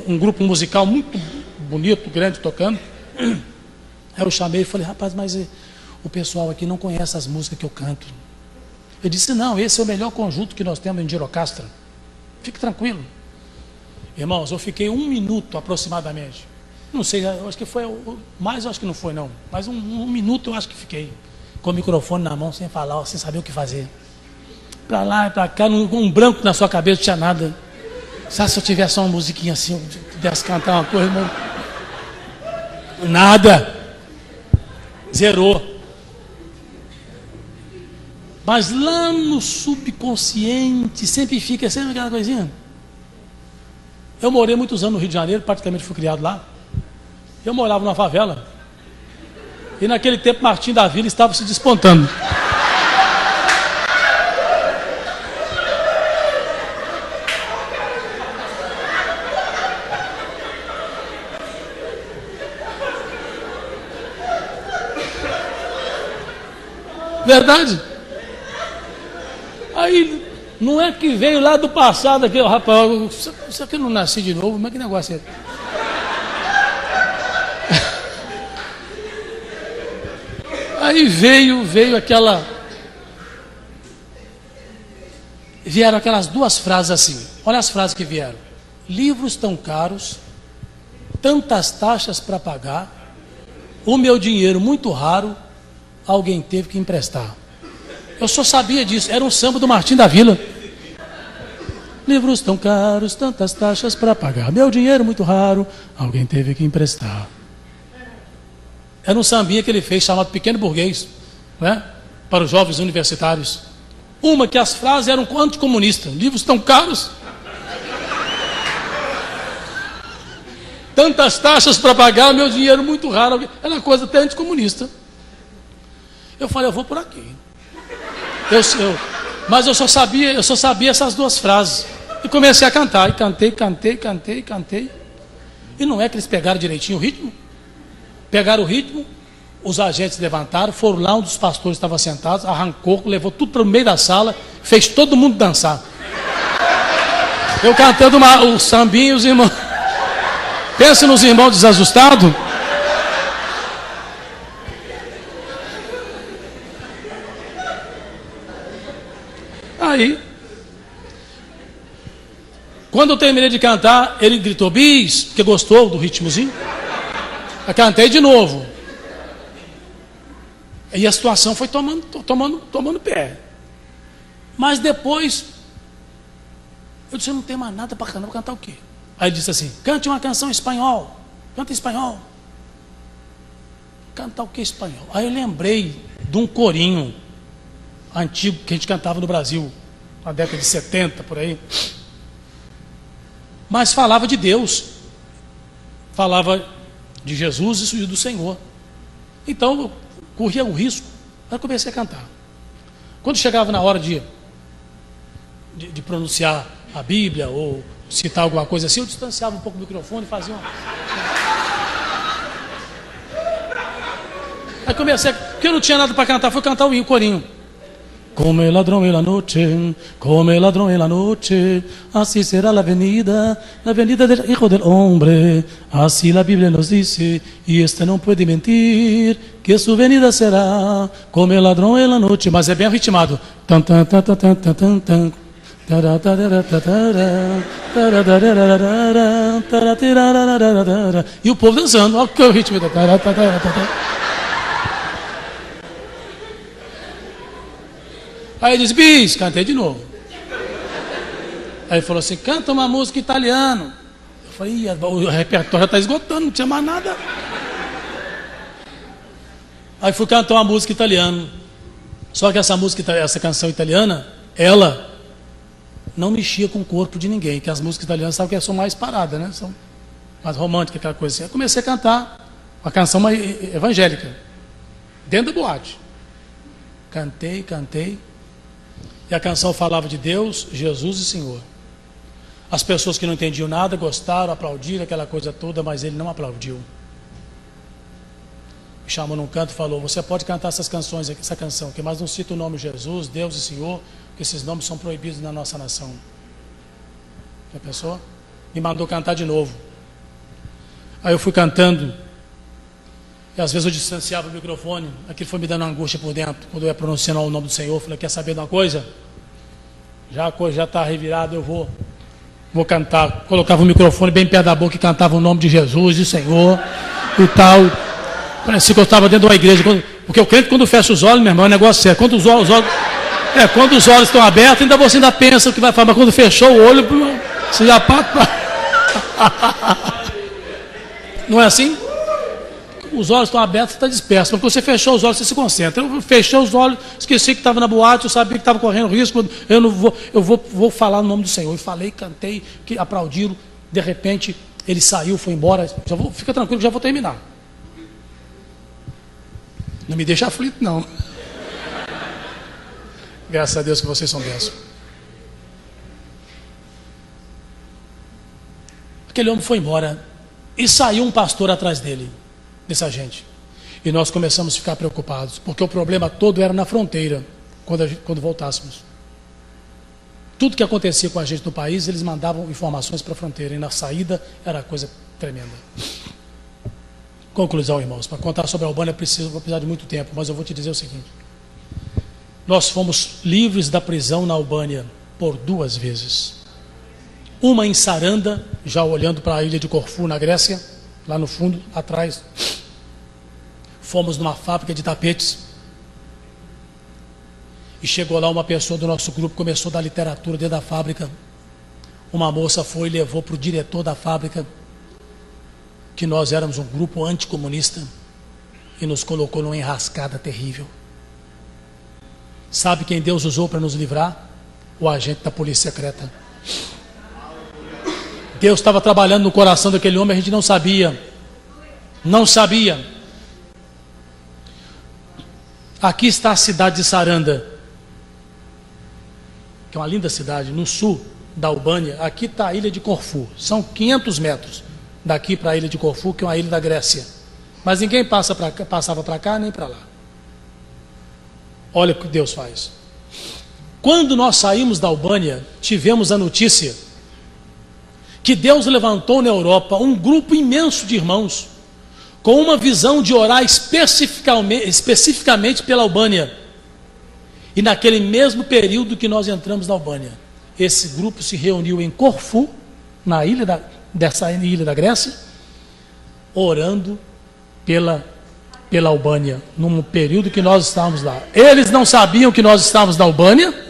um grupo musical muito bonito, grande, tocando. Aí eu chamei e falei: rapaz, mas o pessoal aqui não conhece as músicas que eu canto. Ele disse: não, esse é o melhor conjunto que nós temos em Girocastra. Fique tranquilo. Irmãos, eu fiquei 1 minuto aproximadamente. Não sei, eu acho que foi mais, eu acho que não foi não. Mas um minuto eu acho que fiquei com o microfone na mão, sem falar, sem saber o que fazer. Para lá e para cá, um branco na sua cabeça, não tinha nada. Sabe, se eu tivesse só uma musiquinha assim, eu pudesse cantar uma coisa, irmão? Nada. Zerou. Mas lá no subconsciente sempre fica sempre aquela coisinha. Eu morei muitos anos no Rio de Janeiro, praticamente fui criado lá. Eu morava numa favela. E naquele tempo Martim da Vila estava se despontando. Verdade? Aí, não é que veio lá do passado aqui, rapaz, isso aqui não nasci de novo, mas que negócio é esse? Aí veio aquela... Vieram aquelas 2 frases assim. Olha as frases que vieram. Livros tão caros, tantas taxas para pagar, o meu dinheiro muito raro, alguém teve que emprestar. Eu só sabia disso, era um samba do Martim da Vila. Livros tão caros, tantas taxas para pagar, meu dinheiro muito raro, alguém teve que emprestar. Era um sambinha que ele fez chamado Pequeno Burguês, né? Para os jovens universitários. Uma que as frases eram anticomunistas. Livros tão caros, tantas taxas para pagar, meu dinheiro muito raro. Era uma coisa até anticomunista. Eu falei: eu vou por aqui. Mas eu só sabia essas 2 frases. E comecei a cantar, e cantei. E não é que eles pegaram direitinho o ritmo? Pegaram o ritmo, os agentes levantaram, foram lá, um dos pastores estava sentado, arrancou, levou tudo para o meio da sala, fez todo mundo dançar. Eu cantando o sambinho, os irmãos. Pensa nos irmãos desajustados. Aí, quando eu terminei de cantar, ele gritou, bis, porque gostou do ritmozinho. Eu cantei de novo. E a situação foi tomando pé. Mas depois, eu disse, eu não tenho mais nada para cantar, vou cantar o quê? Aí ele disse assim, cante uma canção em espanhol. Canta em espanhol. Cantar o que em espanhol? Aí eu lembrei de um corinho antigo que a gente cantava no Brasil, na década de 70, por aí. Mas falava de Deus, falava de Jesus e do Senhor. Então eu corria um risco, aí comecei a cantar. Quando chegava na hora de pronunciar a Bíblia ou citar alguma coisa assim, eu distanciava um pouco o microfone e fazia uma... Aí comecei, porque eu não tinha nada para cantar, fui cantar o corinho. Como el ladrón en la noche, como el ladrón en la noche, así será la venida del Hijo del Hombre. Así la Biblia nos dice, y este no puede mentir, que su venida será como el ladrón en la noche. Mas é bem ritmado. Tan, tan, tan, tan, tan, tan, tan. E o povo dançando, olha o ritmo. Aí ele disse, bis, cantei de novo. Aí ele falou assim, canta uma música italiana. Eu falei, o repertório já está esgotando, não tinha mais nada. Aí fui cantar uma música italiana. Só que essa canção italiana, ela não mexia com o corpo de ninguém, que as músicas italianas sabem que são mais paradas, né? São mais românticas, aquela coisa assim. Eu comecei a cantar uma canção evangélica, dentro da boate. Cantei. E a canção falava de Deus, Jesus e Senhor. As pessoas que não entendiam nada gostaram, aplaudiram, aquela coisa toda, mas ele não aplaudiu. Me chamou num canto e falou, você pode cantar essas canções aqui, essa canção aqui, mas não cita o nome Jesus, Deus e Senhor, porque esses nomes são proibidos na nossa nação. Já pensou? Me mandou cantar de novo. Aí eu fui cantando, e às vezes eu distanciava o microfone, aquilo foi me dando angústia por dentro, quando eu ia pronunciando o nome do Senhor. Eu falei, quer saber de uma coisa? Já a coisa já está revirada, eu vou cantar. Colocava o microfone bem perto da boca e cantava o nome de Jesus, de Senhor e tal. Parecia que eu estava dentro de uma igreja, porque o crente quando fecha os olhos, meu irmão, é um negócio sério. Quando os olhos estão abertos, você ainda pensa o que vai falar, mas quando fechou o olho, você já não é assim? Os olhos estão abertos, você está disperso. Mas quando você fechou os olhos, você se concentra. Eu fechei os olhos, esqueci que estava na boate, eu sabia que estava correndo risco. Eu vou falar no nome do Senhor. E falei, cantei, que aplaudiram. De repente, ele saiu, foi embora. Fica tranquilo, já vou terminar. Não me deixa aflito, não. Graças a Deus que vocês são bênçãos. Aquele homem foi embora e saiu um pastor atrás dele, dessa gente. E nós começamos a ficar preocupados, porque o problema todo era na fronteira, quando voltássemos. Tudo que acontecia com a gente no país, eles mandavam informações para a fronteira, e na saída era coisa tremenda. Conclusão, irmãos, para contar sobre a Albânia vou precisar de muito tempo, mas eu vou te dizer o seguinte. Nós fomos livres da prisão na Albânia por 2 vezes. Uma em Saranda, já olhando para a ilha de Corfu, na Grécia, lá no fundo, atrás. Fomos numa fábrica de tapetes. E chegou lá uma pessoa do nosso grupo, começou a dar literatura dentro da fábrica. Uma moça foi e levou para o diretor da fábrica que nós éramos um grupo anticomunista e nos colocou numa enrascada terrível. Sabe quem Deus usou para nos livrar? O agente da polícia secreta. Deus estava trabalhando no coração daquele homem, a gente não sabia. Não sabia. Aqui está a cidade de Saranda, que é uma linda cidade, no sul da Albânia, aqui está a ilha de Corfu. São 500 metros daqui para a ilha de Corfu, que é uma ilha da Grécia. Mas ninguém passava para cá nem para lá. Olha o que Deus faz. Quando nós saímos da Albânia, tivemos a notícia que Deus levantou na Europa um grupo imenso de irmãos com uma visão de orar especificamente pela Albânia. E naquele mesmo período que nós entramos na Albânia, esse grupo se reuniu em Corfu, na dessa ilha da Grécia, orando pela Albânia, num período que nós estávamos lá. Eles não sabiam que nós estávamos na Albânia,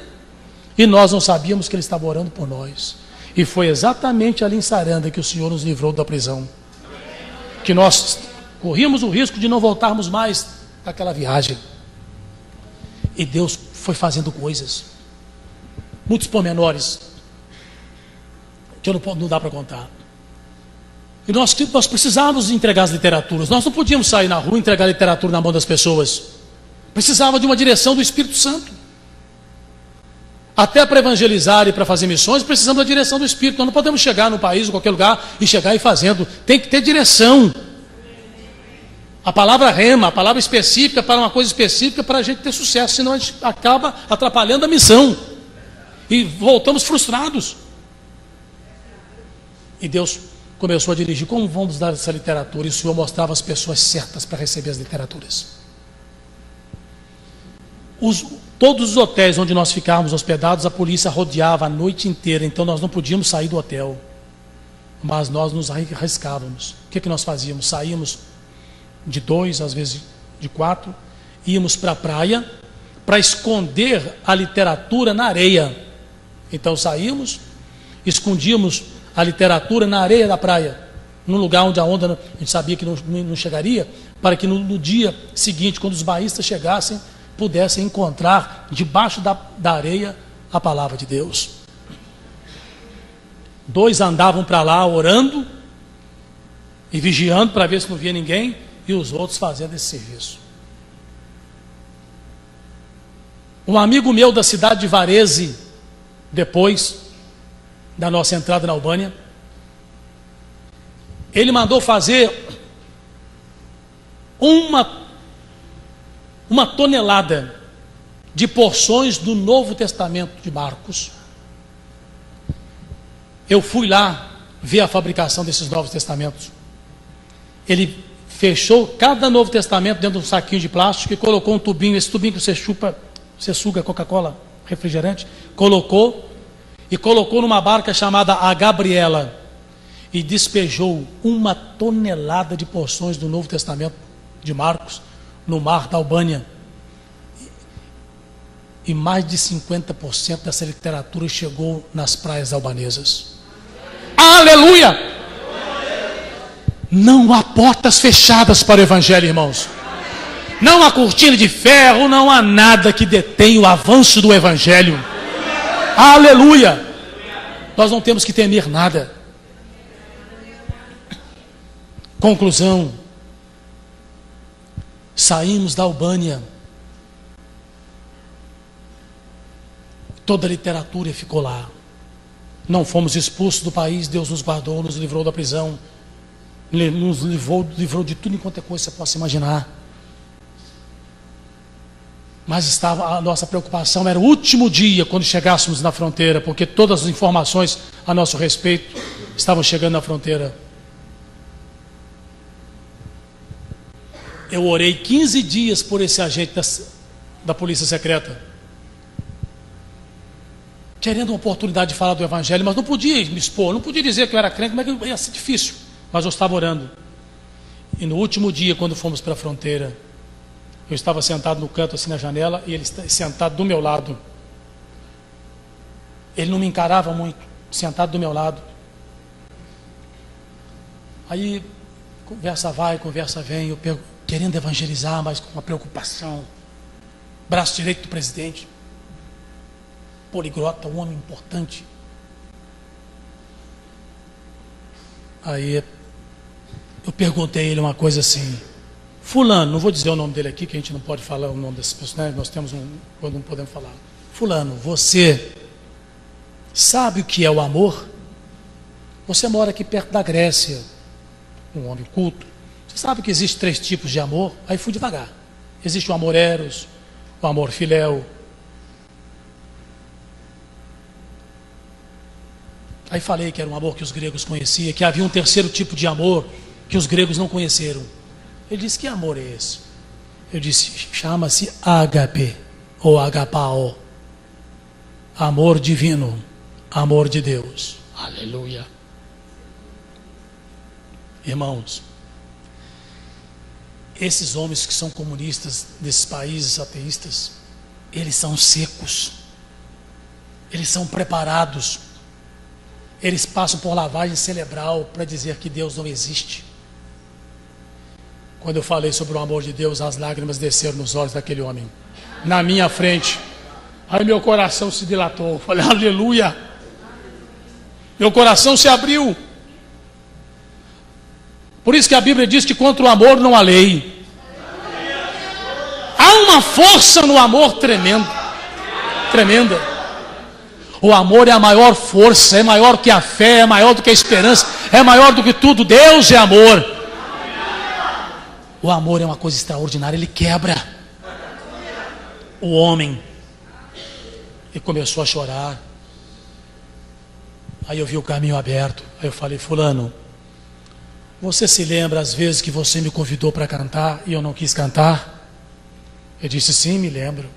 e nós não sabíamos que eles estavam orando por nós. E foi exatamente ali em Saranda que o Senhor nos livrou da prisão. Que nós corríamos o risco de não voltarmos mais daquela viagem. E Deus foi fazendo coisas, muitos pormenores, que não dá para contar. E nós precisávamos entregar as literaturas. Nós não podíamos sair na rua e entregar a literatura na mão das pessoas. Precisava de uma direção do Espírito Santo. Até para evangelizar e para fazer missões, precisamos da direção do Espírito. Nós não podemos chegar no país, em qualquer lugar, e chegar e fazendo. Tem que ter direção. A palavra rema, a palavra específica para uma coisa específica para a gente ter sucesso. Senão a gente acaba atrapalhando a missão. E voltamos frustrados. E Deus começou a dirigir. Como vamos dar essa literatura? E o Senhor mostrava as pessoas certas para receber as literaturas. Todos os hotéis onde nós ficávamos hospedados, a polícia rodeava a noite inteira, então nós não podíamos sair do hotel. Mas nós nos arriscávamos. O que nós fazíamos? Saímos de 2, às vezes de 4, íamos para a praia para esconder a literatura na areia. Então saímos, escondíamos a literatura na areia da praia, num lugar onde a onda a gente sabia que não chegaria, para que no dia seguinte, quando os baístas chegassem, pudessem encontrar debaixo da areia a palavra de Deus. 2 andavam para lá orando e vigiando para ver se não via ninguém, e os outros fazendo esse serviço. Um amigo meu da cidade de Varese, depois da nossa entrada na Albânia, ele mandou fazer uma tonelada de porções do Novo Testamento de Marcos. Eu fui lá ver a fabricação desses Novos Testamentos. Ele fechou cada Novo Testamento dentro de um saquinho de plástico e colocou um tubinho, esse tubinho que você suga Coca-Cola, refrigerante, colocou numa barca chamada a Gabriela e despejou 1 tonelada de porções do Novo Testamento de Marcos no mar da Albânia. E mais de 50% dessa literatura chegou nas praias albanesas. Aleluia! Não há portas fechadas para o Evangelho, irmãos. Não há cortina de ferro, não há nada que detenha o avanço do Evangelho. Aleluia! Nós não temos que temer nada. Conclusão. Saímos da Albânia. Toda a literatura ficou lá. Não fomos expulsos do país, Deus nos guardou, nos livrou da prisão. Nos livrou de tudo enquanto é coisa que você possa imaginar. Mas a nossa preocupação era o último dia, quando chegássemos na fronteira, porque todas as informações a nosso respeito estavam chegando na fronteira. Eu orei 15 dias por esse agente da polícia secreta, querendo uma oportunidade de falar do Evangelho, mas não podia me expor, não podia dizer que eu era crente, mas ia ser difícil. Mas eu estava orando. E no último dia, quando fomos para a fronteira, eu estava sentado no canto, assim na janela, e ele sentado do meu lado. Ele não me encarava muito, sentado do meu lado. Aí, conversa vai, conversa vem, eu querendo evangelizar, mas com uma preocupação. Braço direito do presidente. Poliglota, um homem importante. Aí eu perguntei a ele uma coisa assim: fulano, não vou dizer o nome dele aqui, que a gente não pode falar o nome dessas pessoas, né? Nós temos quando não podemos falar. Fulano, você Sabe o que é o amor? Você mora aqui perto da Grécia, um homem culto. Você sabe que existem 3 tipos de amor? Aí fui devagar. Existe o amor eros, o amor filéu. Aí falei que era um amor que os gregos conheciam, que havia um 3º tipo de amor que os gregos não conheceram. Ele disse: que amor é esse? Eu disse: chama-se ágape, ou agapao. Amor divino, amor de Deus. Aleluia. Irmãos, esses homens que são comunistas desses países ateístas, eles são secos, eles são preparados, eles passam por lavagem cerebral para dizer que Deus não existe. Quando eu falei sobre o amor de Deus, as lágrimas desceram nos olhos daquele homem, na minha frente. Aí meu coração se dilatou. Eu falei: aleluia. Meu coração se abriu. Por isso que a Bíblia diz que contra o amor não há lei. Há uma força no amor tremenda. O amor é a maior força, é maior que a fé, é maior do que a esperança, é maior do que tudo. Deus é amor. O amor é uma coisa extraordinária, ele quebra o homem. E começou a chorar. Aí eu vi o caminho aberto. Aí eu falei: fulano, você se lembra as vezes que você me convidou para cantar e eu não quis cantar? Ele disse: sim, me lembro.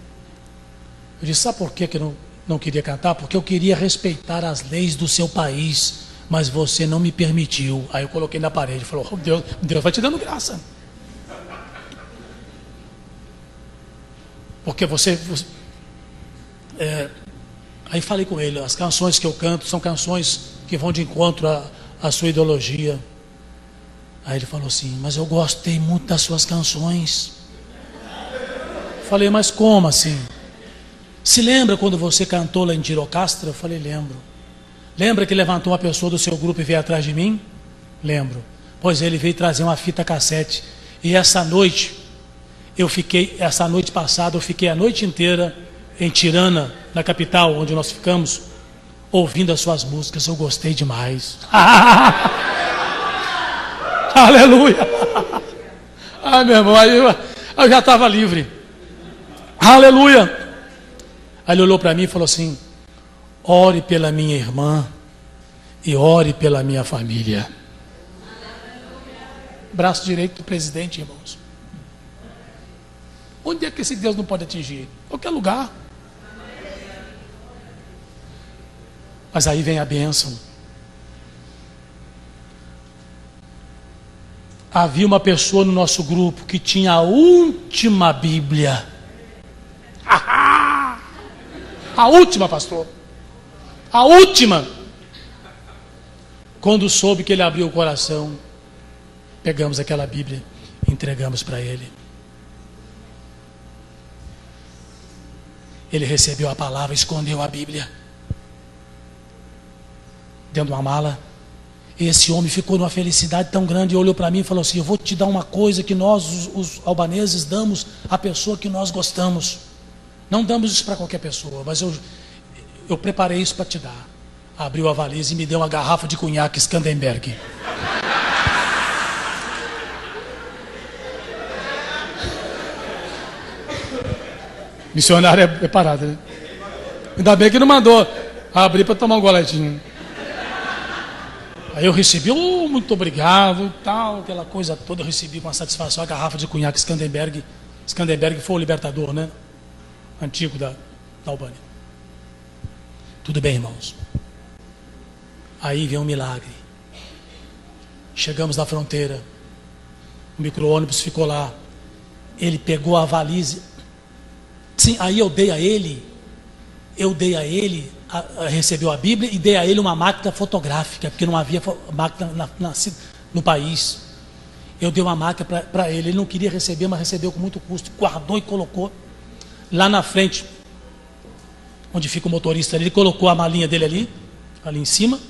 Eu disse: sabe por que eu não queria cantar? Porque eu queria respeitar as leis do seu país, mas você não me permitiu. Aí eu coloquei na parede. Falou: oh, Deus vai te dando graça. Porque aí falei com ele: as canções que eu canto são canções que vão de encontro à sua ideologia. Aí ele falou assim: mas eu gostei muito das suas canções. Falei: mas como assim? Se lembra quando você cantou lá em Tirocastra? Eu falei: lembro. Lembra que levantou uma pessoa do seu grupo e veio atrás de mim? Lembro. Pois ele veio trazer uma fita cassete. E essa noite passada, eu fiquei a noite inteira em Tirana, na capital, onde nós ficamos, ouvindo as suas músicas. Eu gostei demais. Aleluia. Meu irmão, aí eu já estava livre. Aleluia. Aí ele olhou para mim e falou assim: ore pela minha irmã e ore pela minha família. Braço direito do presidente, irmãos. Onde é que esse Deus não pode atingir? Qualquer lugar. Mas aí vem a bênção. Havia uma pessoa no nosso grupo que tinha a última Bíblia. A última, pastor. A última. Quando soube que ele abriu o coração, pegamos aquela Bíblia e entregamos para ele. Ele recebeu a palavra, escondeu a Bíblia dentro de uma mala. E esse homem ficou numa felicidade tão grande e olhou para mim e falou assim: eu vou te dar uma coisa que nós, os albaneses, damos à pessoa que nós gostamos. Não damos isso para qualquer pessoa, mas eu preparei isso para te dar. Abriu a valise e me deu uma garrafa de cunhaque Skandenberg. Missionário é parado, né? Ainda bem que não mandou abrir para tomar um goletinho. Aí eu recebi: muito obrigado e tal, aquela coisa toda. Eu recebi com satisfação a garrafa de cunhaque Skandenberg. Skandenberg foi o libertador, né? Antigo da Albânia. Tudo bem, irmãos. Aí vem um milagre. Chegamos na fronteira. O micro-ônibus ficou lá. Ele pegou a valise. Sim, aí eu dei a ele, recebeu a Bíblia e dei a ele uma máquina fotográfica, porque não havia máquina no país. Eu dei uma máquina para ele não queria receber, mas recebeu com muito custo, guardou e colocou lá na frente, onde fica o motorista ali. Ele colocou a malinha dele ali em cima,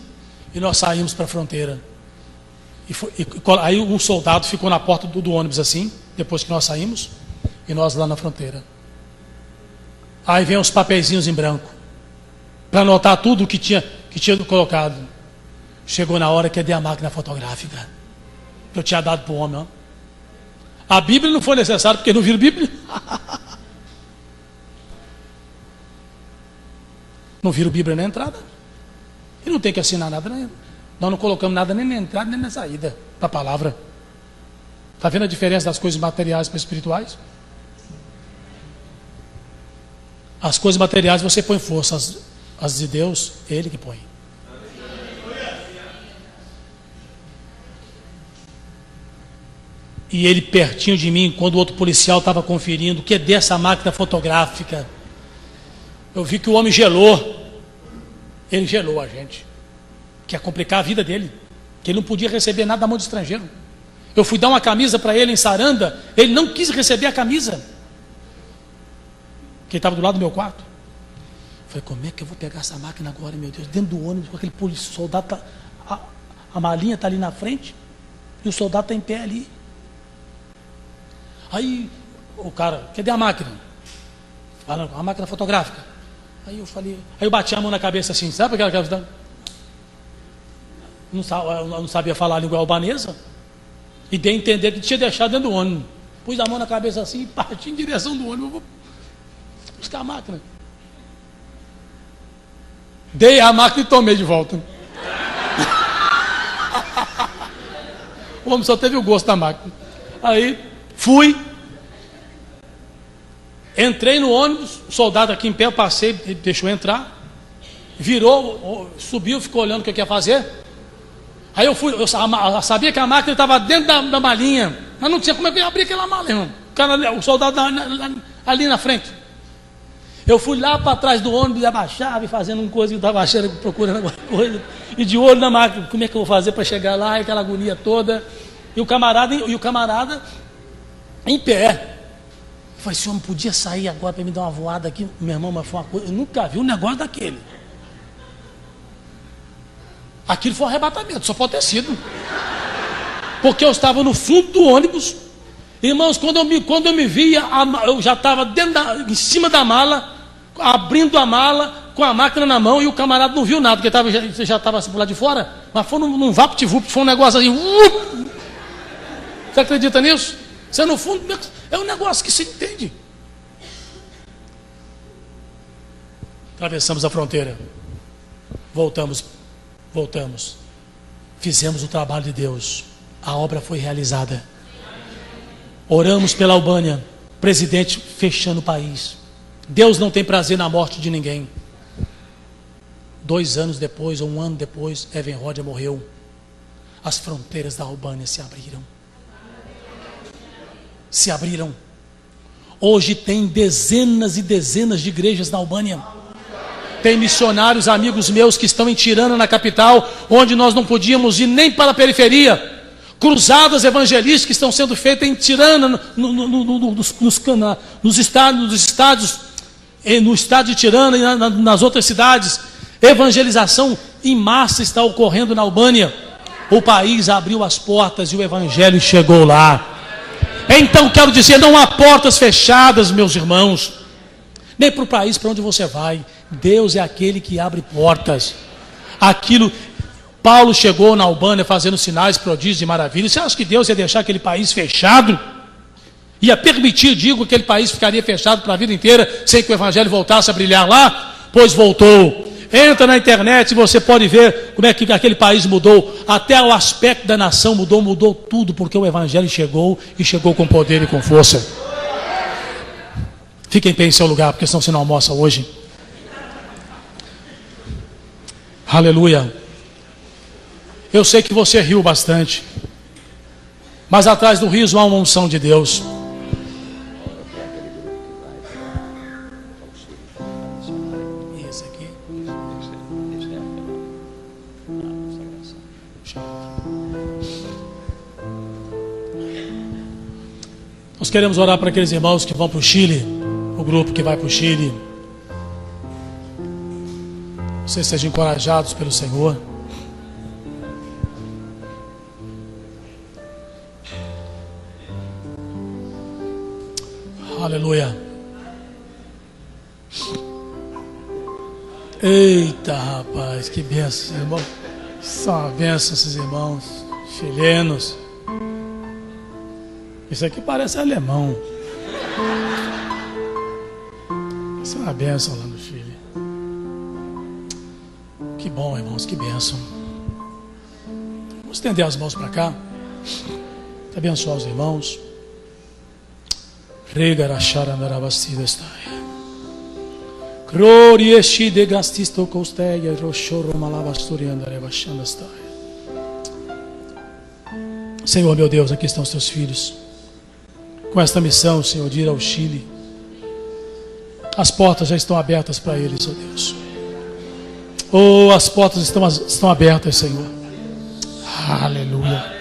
e nós saímos para a fronteira. Aí um soldado ficou na porta do ônibus assim, depois que nós saímos, e nós lá na fronteira. Aí vem os papeizinhos em branco. para anotar tudo que tinha colocado. Chegou na hora que eu dei a máquina fotográfica que eu tinha dado para o homem. Ó. A Bíblia não foi necessária, porque não viram Bíblia. Não viram Bíblia na entrada. E não tem que assinar nada, né? Nós não colocamos nada nem na entrada nem na saída da palavra. Está vendo a diferença das coisas materiais para espirituais? As coisas materiais você põe força, as de Deus, Ele que põe. E ele pertinho de mim, quando o outro policial estava conferindo, que é dessa máquina fotográfica, eu vi que o homem gelou. Ele gelou a gente, que ia complicar a vida dele, que ele não podia receber nada da mão de estrangeiro. Eu fui dar uma camisa para ele em Saranda, ele não quis receber a camisa, que estava do lado do meu quarto. Eu falei, como é que eu vou pegar essa máquina agora, meu Deus, dentro do ônibus, com aquele soldado, a malinha está ali na frente, e o soldado está em pé ali. Aí o cara, cadê a máquina? Falando, a máquina fotográfica. Aí eu falei, aí eu bati a mão na cabeça assim, sabe aquela coisa? Não sabia falar a língua albanesa, e dei a entender que tinha deixado dentro do ônibus. Pus a mão na cabeça assim e parti em direção do ônibus. Eu vou buscar a máquina. Dei a máquina e tomei de volta. O homem só teve o gosto da máquina. Aí fui, entrei no ônibus, o soldado aqui em pé, eu passei, ele deixou entrar, virou, subiu, ficou olhando o que eu ia fazer. Aí eu fui, eu sabia que a máquina estava dentro da malinha, mas não tinha como é que eu ia abrir aquela mala, irmão. O soldado ali na frente. Eu fui lá para trás do ônibus e abaixava e fazendo uma coisa, eu estava achando, procurando alguma coisa, e de olho na máquina, como é que eu vou fazer para chegar lá, e aquela agonia toda. E o camarada em pé. Eu falei, senhor, não podia sair agora para me dar uma voada aqui? Meu irmão, mas foi uma coisa, eu nunca vi um negócio daquele. Aquilo foi um arrebatamento, só pode ter sido. Porque eu estava no fundo do ônibus. Irmãos, quando eu me via, eu já estava em cima da mala, abrindo a mala, com a máquina na mão, e o camarada não viu nada, porque já estava assim por lá de fora, mas foi num vapt-vupt, foi um negócio assim. Você acredita nisso? Você no fundo é um negócio que se entende. Atravessamos a fronteira. Voltamos. Fizemos o trabalho de Deus. A obra foi realizada. Oramos pela Albânia. Presidente fechando o país. Deus não tem prazer na morte de ninguém. 2 anos depois, ou 1 ano depois, Evenrodia morreu. As fronteiras da Albânia se abriram. Hoje tem dezenas e dezenas de igrejas na Albânia. Tem missionários, amigos meus, que estão em Tirana, na capital, onde nós não podíamos ir nem para a periferia. Cruzadas evangelísticas que estão sendo feitas em Tirana, nos estádios, no estádio de Tirana e nas outras cidades. Evangelização em massa está ocorrendo na Albânia. O país abriu as portas e o evangelho chegou lá. Então quero dizer, não há portas fechadas, meus irmãos, nem para o país para onde você vai. Deus é aquele que abre portas. Paulo chegou na Albânia fazendo sinais, prodígios e maravilhas. Você acha que Deus ia deixar aquele país fechado? Ia permitir, aquele país ficaria fechado para a vida inteira, sem que o evangelho voltasse a brilhar lá? Pois voltou. Entra na internet e você pode ver como é que aquele país mudou. Até o aspecto da nação mudou tudo, porque o evangelho chegou, e chegou com poder e com força. Fiquem em pé em seu lugar, porque senão você não almoça hoje. Aleluia. Eu sei que você riu bastante, mas atrás do riso há uma unção de Deus. Esse aqui. Nós queremos orar para aqueles irmãos que vão para o Chile, o grupo que vai para o Chile. Vocês sejam encorajados pelo Senhor. Aleluia. Eita, rapaz, que benção, irmão. São uma benção esses irmãos chilenos. Isso aqui parece alemão. Isso é uma benção lá no Chile. Que bom, irmãos, que benção. Vamos estender as mãos para cá. Abençoar os irmãos. Regaracharandarabastido está. Gloriesti de gastisto costeia rochoro malabasturiandarebachanda está. Senhor, meu Deus, aqui estão os teus filhos. Com esta missão, Senhor, de ir ao Chile. As portas já estão abertas para eles, ó Deus. Oh, as portas estão abertas, Senhor. Aleluia.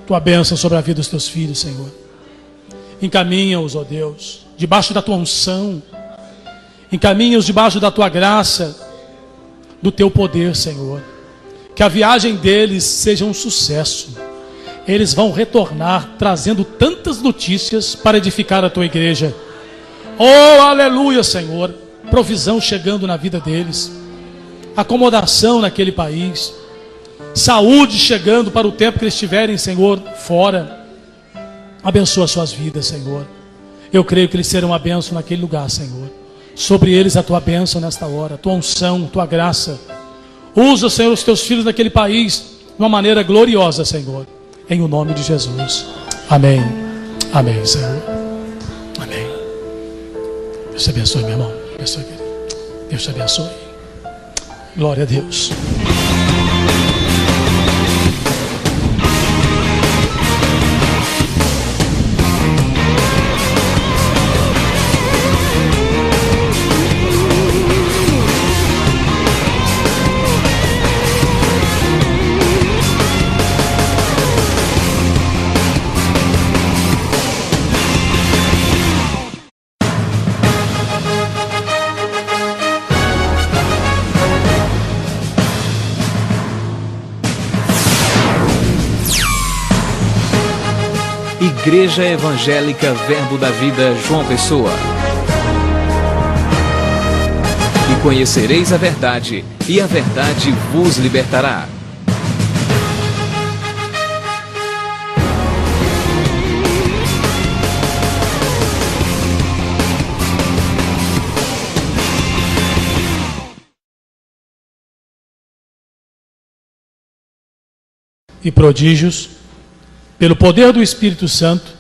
Tua bênção sobre a vida dos teus filhos, Senhor. Encaminha-os, ó Deus, debaixo da tua unção. Encaminha-os debaixo da tua graça, do teu poder, Senhor. Que a viagem deles seja um sucesso. Eles vão retornar trazendo tantas notícias para edificar a tua igreja. Oh, aleluia, Senhor. Provisão chegando na vida deles. Acomodação naquele país. Saúde chegando para o tempo que eles estiverem, Senhor, fora. Abençoa suas vidas, Senhor. Eu creio que eles serão uma bênção naquele lugar, Senhor. Sobre eles a tua bênção nesta hora, a tua unção, a tua graça. Usa, Senhor, os teus filhos naquele país de uma maneira gloriosa, Senhor. Em o nome de Jesus. Amém. Amém, Senhor. Amém. Deus te abençoe, meu irmão. Deus te abençoe. Glória a Deus. Igreja Evangélica Verbo da Vida, João Pessoa. E conhecereis a verdade, e a verdade vos libertará. E prodígios, pelo poder do Espírito Santo,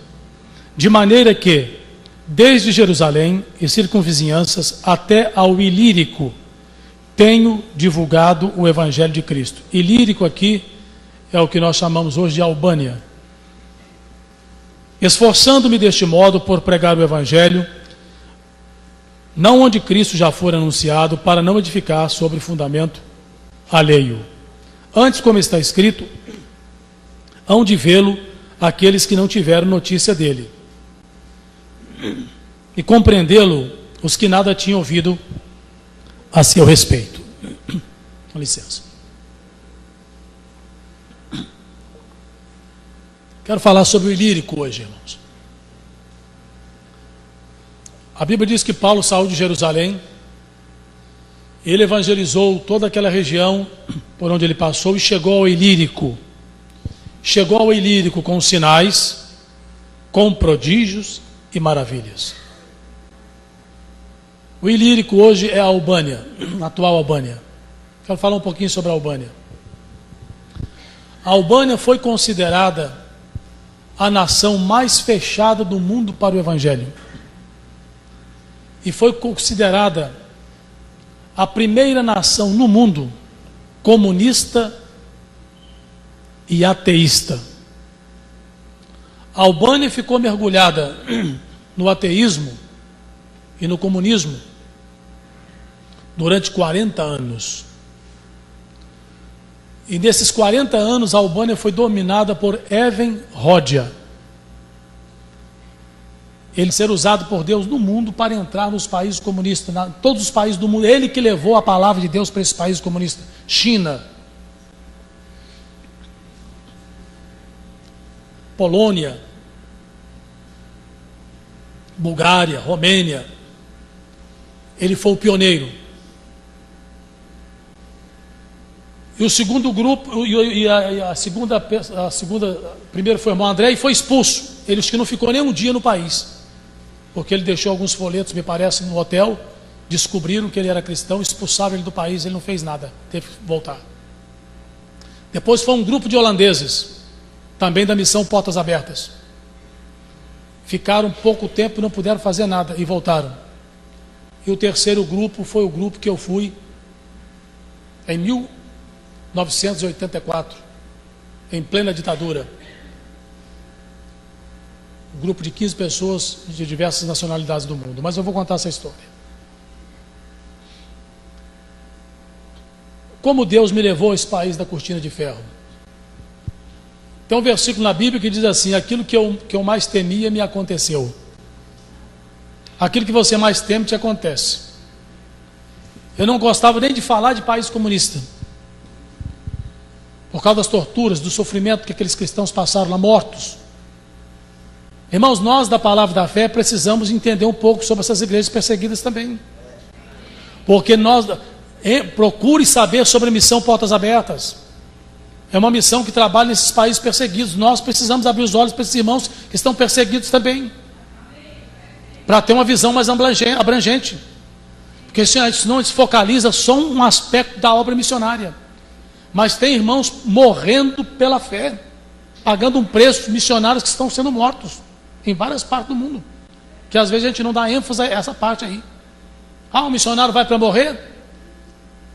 de maneira que, desde Jerusalém e circunvizinhanças até ao Ilírico, tenho divulgado o Evangelho de Cristo. Ilírico aqui é o que nós chamamos hoje de Albânia. Esforçando-me deste modo por pregar o Evangelho, não onde Cristo já for anunciado, para não edificar sobre fundamento alheio. Antes, como está escrito, hão de vê-lo aqueles que não tiveram notícia dele, e compreendê-lo os que nada tinham ouvido a seu respeito. Com licença. Quero falar sobre o Ilírico hoje, irmãos. A Bíblia diz que Paulo saiu de Jerusalém, ele evangelizou toda aquela região por onde ele passou e chegou ao Ilírico. Chegou ao Ilírico com sinais, com prodígios e maravilhas. O Ilírico hoje é a Albânia, a atual Albânia. Quero falar um pouquinho sobre a Albânia. A Albânia foi considerada a nação mais fechada do mundo para o Evangelho. E foi considerada a primeira nação no mundo comunista e ateísta. A Albânia ficou mergulhada no ateísmo e no comunismo durante 40 anos. E nesses 40 anos a Albânia foi dominada por Even Rodia. Ele ser usado por Deus no mundo para entrar nos países comunistas, todos os países do mundo. Ele que levou a palavra de Deus para esses países comunistas. China, Polônia, Bulgária, Romênia. Ele foi o pioneiro. E o segundo grupo, primeiro foi o irmão André e foi expulso. Ele que não ficou nem um dia no país, porque ele deixou alguns folhetos, me parece, no hotel. Descobriram que ele era cristão, expulsaram ele do país, ele não fez nada, teve que voltar. Depois foi um grupo de holandeses, também da missão Portas Abertas. Ficaram pouco tempo e não puderam fazer nada e voltaram. E o terceiro grupo foi o grupo que eu fui em 1984, em plena ditadura. Um grupo de 15 pessoas de diversas nacionalidades do mundo. Mas eu vou contar essa história. Como Deus me levou a esse país da cortina de ferro. Tem um versículo na Bíblia que diz assim: aquilo que eu mais temia me aconteceu. Aquilo que você mais teme te acontece. Eu não gostava nem de falar de país comunista, por causa das torturas, do sofrimento que aqueles cristãos passaram lá, mortos. Irmãos, nós da Palavra da Fé precisamos entender um pouco sobre essas igrejas perseguidas também. Porque procure saber sobre a missão Portas Abertas. É uma missão que trabalha nesses países perseguidos. Nós precisamos abrir os olhos para esses irmãos que estão perseguidos também, para ter uma visão mais abrangente. Porque senão se focaliza só um aspecto da obra missionária. Mas tem irmãos morrendo pela fé, pagando um preço, missionários que estão sendo mortos em várias partes do mundo, que às vezes a gente não dá ênfase a essa parte aí. O missionário vai para morrer?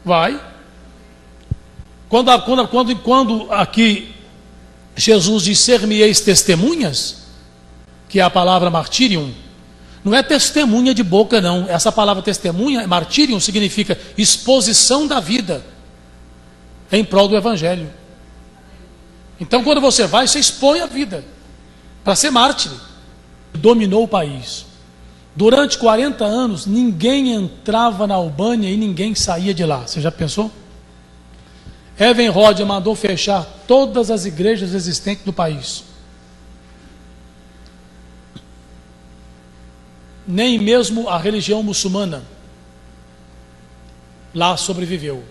Vai. Quando aqui Jesus diz: ser-me-eis testemunhas, que é a palavra martírium, não é testemunha de boca não. Essa palavra testemunha, martírium, significa exposição da vida em prol do Evangelho. Então quando você vai, você expõe a vida para ser mártir. Dominou o país. Durante 40 anos, ninguém entrava na Albânia e ninguém saía de lá. Você já pensou? Evenrod mandou fechar todas as igrejas existentes do país. Nem mesmo a religião muçulmana lá sobreviveu.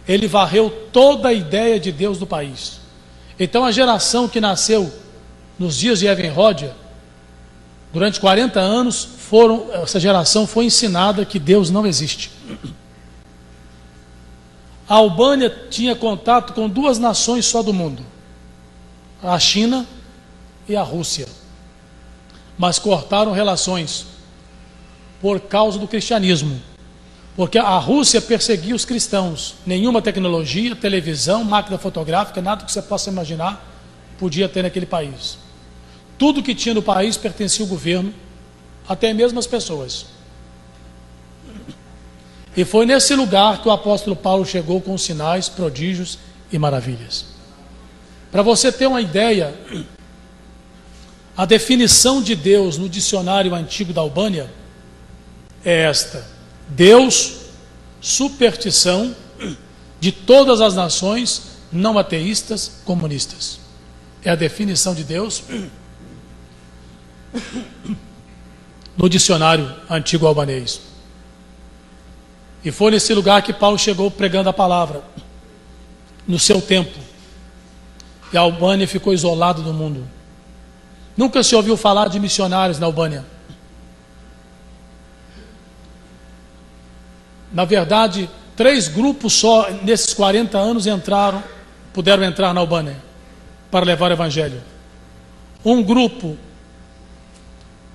Ele varreu toda a ideia de Deus do país. Então a geração que nasceu nos dias de Evenrod, durante 40 anos, essa geração foi ensinada que Deus não existe. A Albânia tinha contato com duas nações só do mundo, a China e a Rússia, mas cortaram relações por causa do cristianismo, porque a Rússia perseguia os cristãos. Nenhuma tecnologia, televisão, máquina fotográfica, nada que você possa imaginar podia ter naquele país. Tudo que tinha no país pertencia ao governo, até mesmo as pessoas. E foi nesse lugar que o apóstolo Paulo chegou com sinais, prodígios e maravilhas. Para você ter uma ideia, a definição de Deus no dicionário antigo da Albânia é esta: Deus, superstição de todas as nações não ateístas, comunistas. É a definição de Deus no dicionário antigo albanês. E foi nesse lugar que Paulo chegou pregando a palavra, no seu tempo. E a Albânia ficou isolada do mundo. Nunca se ouviu falar de missionários na Albânia. Na verdade, 3 grupos só nesses 40 anos puderam entrar na Albânia para levar o Evangelho. Um grupo,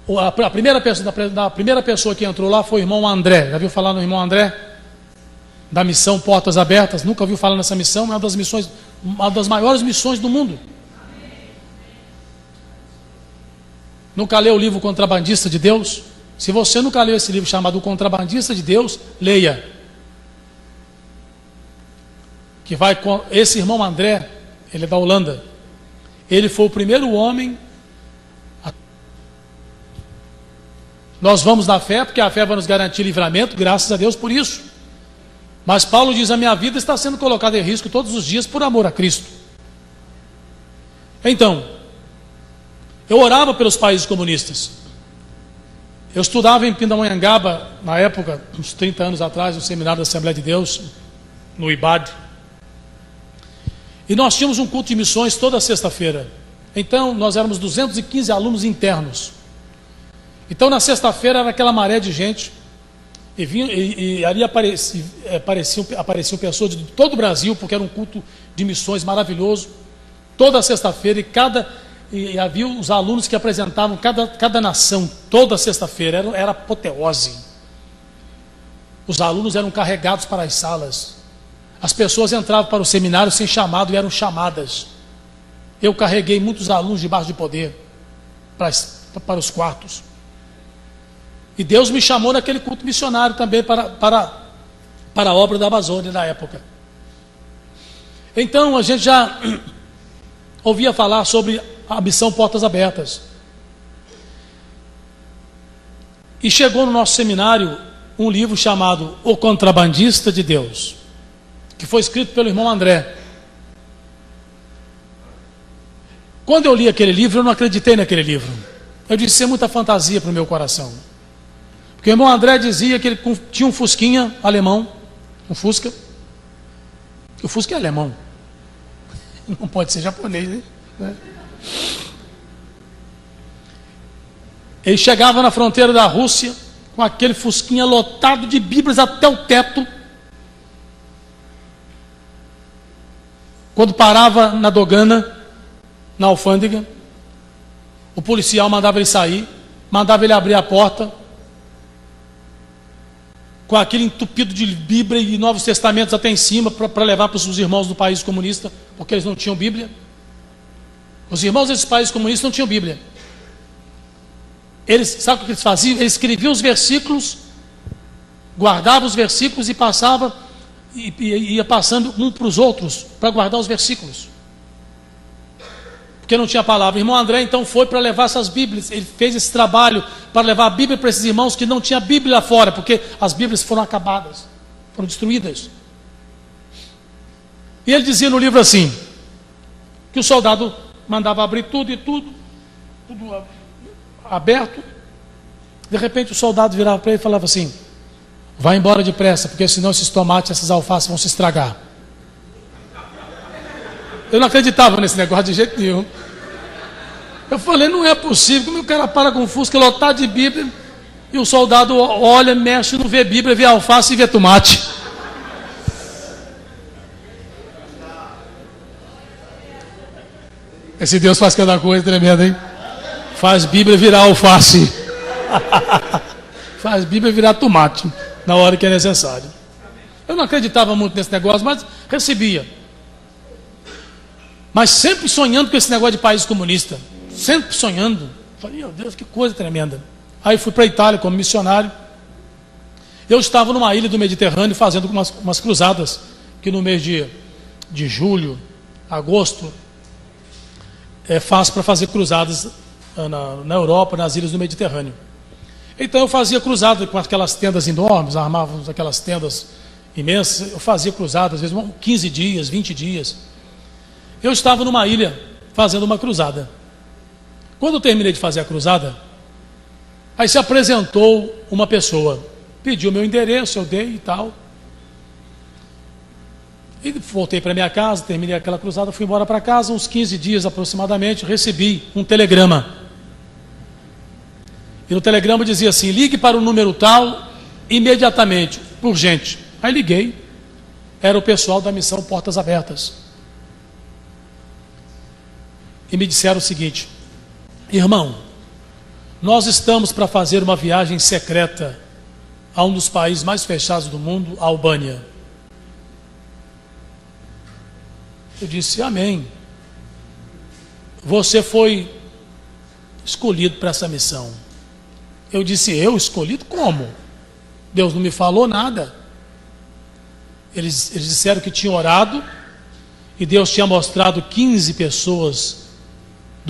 a primeira pessoa que entrou lá foi o irmão André. Já viu falar no irmão André? Da missão Portas Abertas? Nunca ouviu falar nessa missão? É uma das maiores missões do mundo. Nunca leu o livro Contrabandista de Deus? Se você nunca leu esse livro chamado O Contrabandista de Deus, leia. Que vai com esse irmão André, ele é da Holanda. Ele foi o primeiro homem. Nós vamos na fé, porque a fé vai nos garantir livramento, graças a Deus por isso. Mas Paulo diz: a minha vida está sendo colocada em risco todos os dias por amor a Cristo. Então, eu orava pelos países comunistas. Eu estudava em Pindamonhangaba, na época, uns 30 anos atrás, no seminário da Assembleia de Deus, no IBAD. E nós tínhamos um culto de missões toda sexta-feira. Então, nós éramos 215 alunos internos. Então, na sexta-feira, era aquela maré de gente. E ali apareciam pessoas de todo o Brasil, porque era um culto de missões maravilhoso. Toda sexta-feira, e havia os alunos que apresentavam cada nação, toda sexta-feira. Era apoteose. Os alunos eram carregados para as salas. As pessoas entravam para o seminário sem chamado e eram chamadas. Eu carreguei muitos alunos debaixo de poder para os quartos. E Deus me chamou naquele culto missionário também para a obra da Amazônia na época. Então a gente já ouvia falar sobre a missão Portas Abertas. E chegou no nosso seminário um livro chamado O Contrabandista de Deus, que foi escrito pelo irmão André. Quando eu li aquele livro, eu não acreditei naquele livro. Eu disse, é muita fantasia para o meu coração. Porque o irmão André dizia que ele tinha um fusquinha alemão, um Fusca. O Fusca é alemão. Não pode ser japonês, né? Ele chegava na fronteira da Rússia com aquele fusquinha lotado de Bíblias até o teto. Quando parava na dogana, na alfândega, o policial mandava ele sair, mandava ele abrir a porta, com aquele entupido de Bíblia e Novos Testamentos até em cima, para levar para os seus irmãos do país comunista, porque eles não tinham Bíblia. Os irmãos desses países comunistas não tinham Bíblia. Sabe o que eles faziam? Eles escreviam os versículos, guardavam os versículos e passavam, e ia passando um para os outros, para guardar os versículos. Porque não tinha palavra. O irmão André então foi para levar essas Bíblias. Ele fez esse trabalho para levar a Bíblia para esses irmãos que não tinha Bíblia lá fora, porque as Bíblias foram acabadas, foram destruídas. E ele dizia no livro assim, que o soldado mandava abrir tudo aberto. De repente o soldado virava para ele e falava assim, vai embora depressa, porque senão esses tomates, essas alfaces vão se estragar. Eu não acreditava nesse negócio de jeito nenhum. Eu falei, não é possível. Como o cara para com o Fusca lotado de Bíblia e o soldado olha, mexe, não vê Bíblia, vê alface e vê tomate. Esse Deus faz cada coisa tremenda, hein? Faz Bíblia virar alface. Faz Bíblia virar tomate na hora que é necessário. Eu não acreditava muito nesse negócio, mas recebia. Mas sempre sonhando com esse negócio de país comunista. Sempre sonhando. Falei, meu Deus, que coisa tremenda. Aí fui para a Itália como missionário. Eu estava numa ilha do Mediterrâneo fazendo umas cruzadas, que no mês de julho, agosto, é fácil para fazer cruzadas na Europa, nas ilhas do Mediterrâneo. Então eu fazia cruzada com aquelas tendas enormes, armávamos aquelas tendas imensas. Eu fazia cruzadas, às vezes 15 dias, 20 dias. Eu estava numa ilha fazendo uma cruzada. Quando eu terminei de fazer a cruzada, aí se apresentou uma pessoa, pediu meu endereço, eu dei e tal. E voltei para minha casa, terminei aquela cruzada, fui embora para casa, uns 15 dias aproximadamente, recebi um telegrama. E no telegrama dizia assim, ligue para o número tal, imediatamente, urgente. Aí liguei, era o pessoal da missão Portas Abertas. E me disseram o seguinte, irmão, nós estamos para fazer uma viagem secreta a um dos países mais fechados do mundo, a Albânia. Eu disse, amém. Você foi escolhido para essa missão. Eu disse, eu escolhido como? Deus não me falou nada. Eles disseram que tinham orado e Deus tinha mostrado 15 pessoas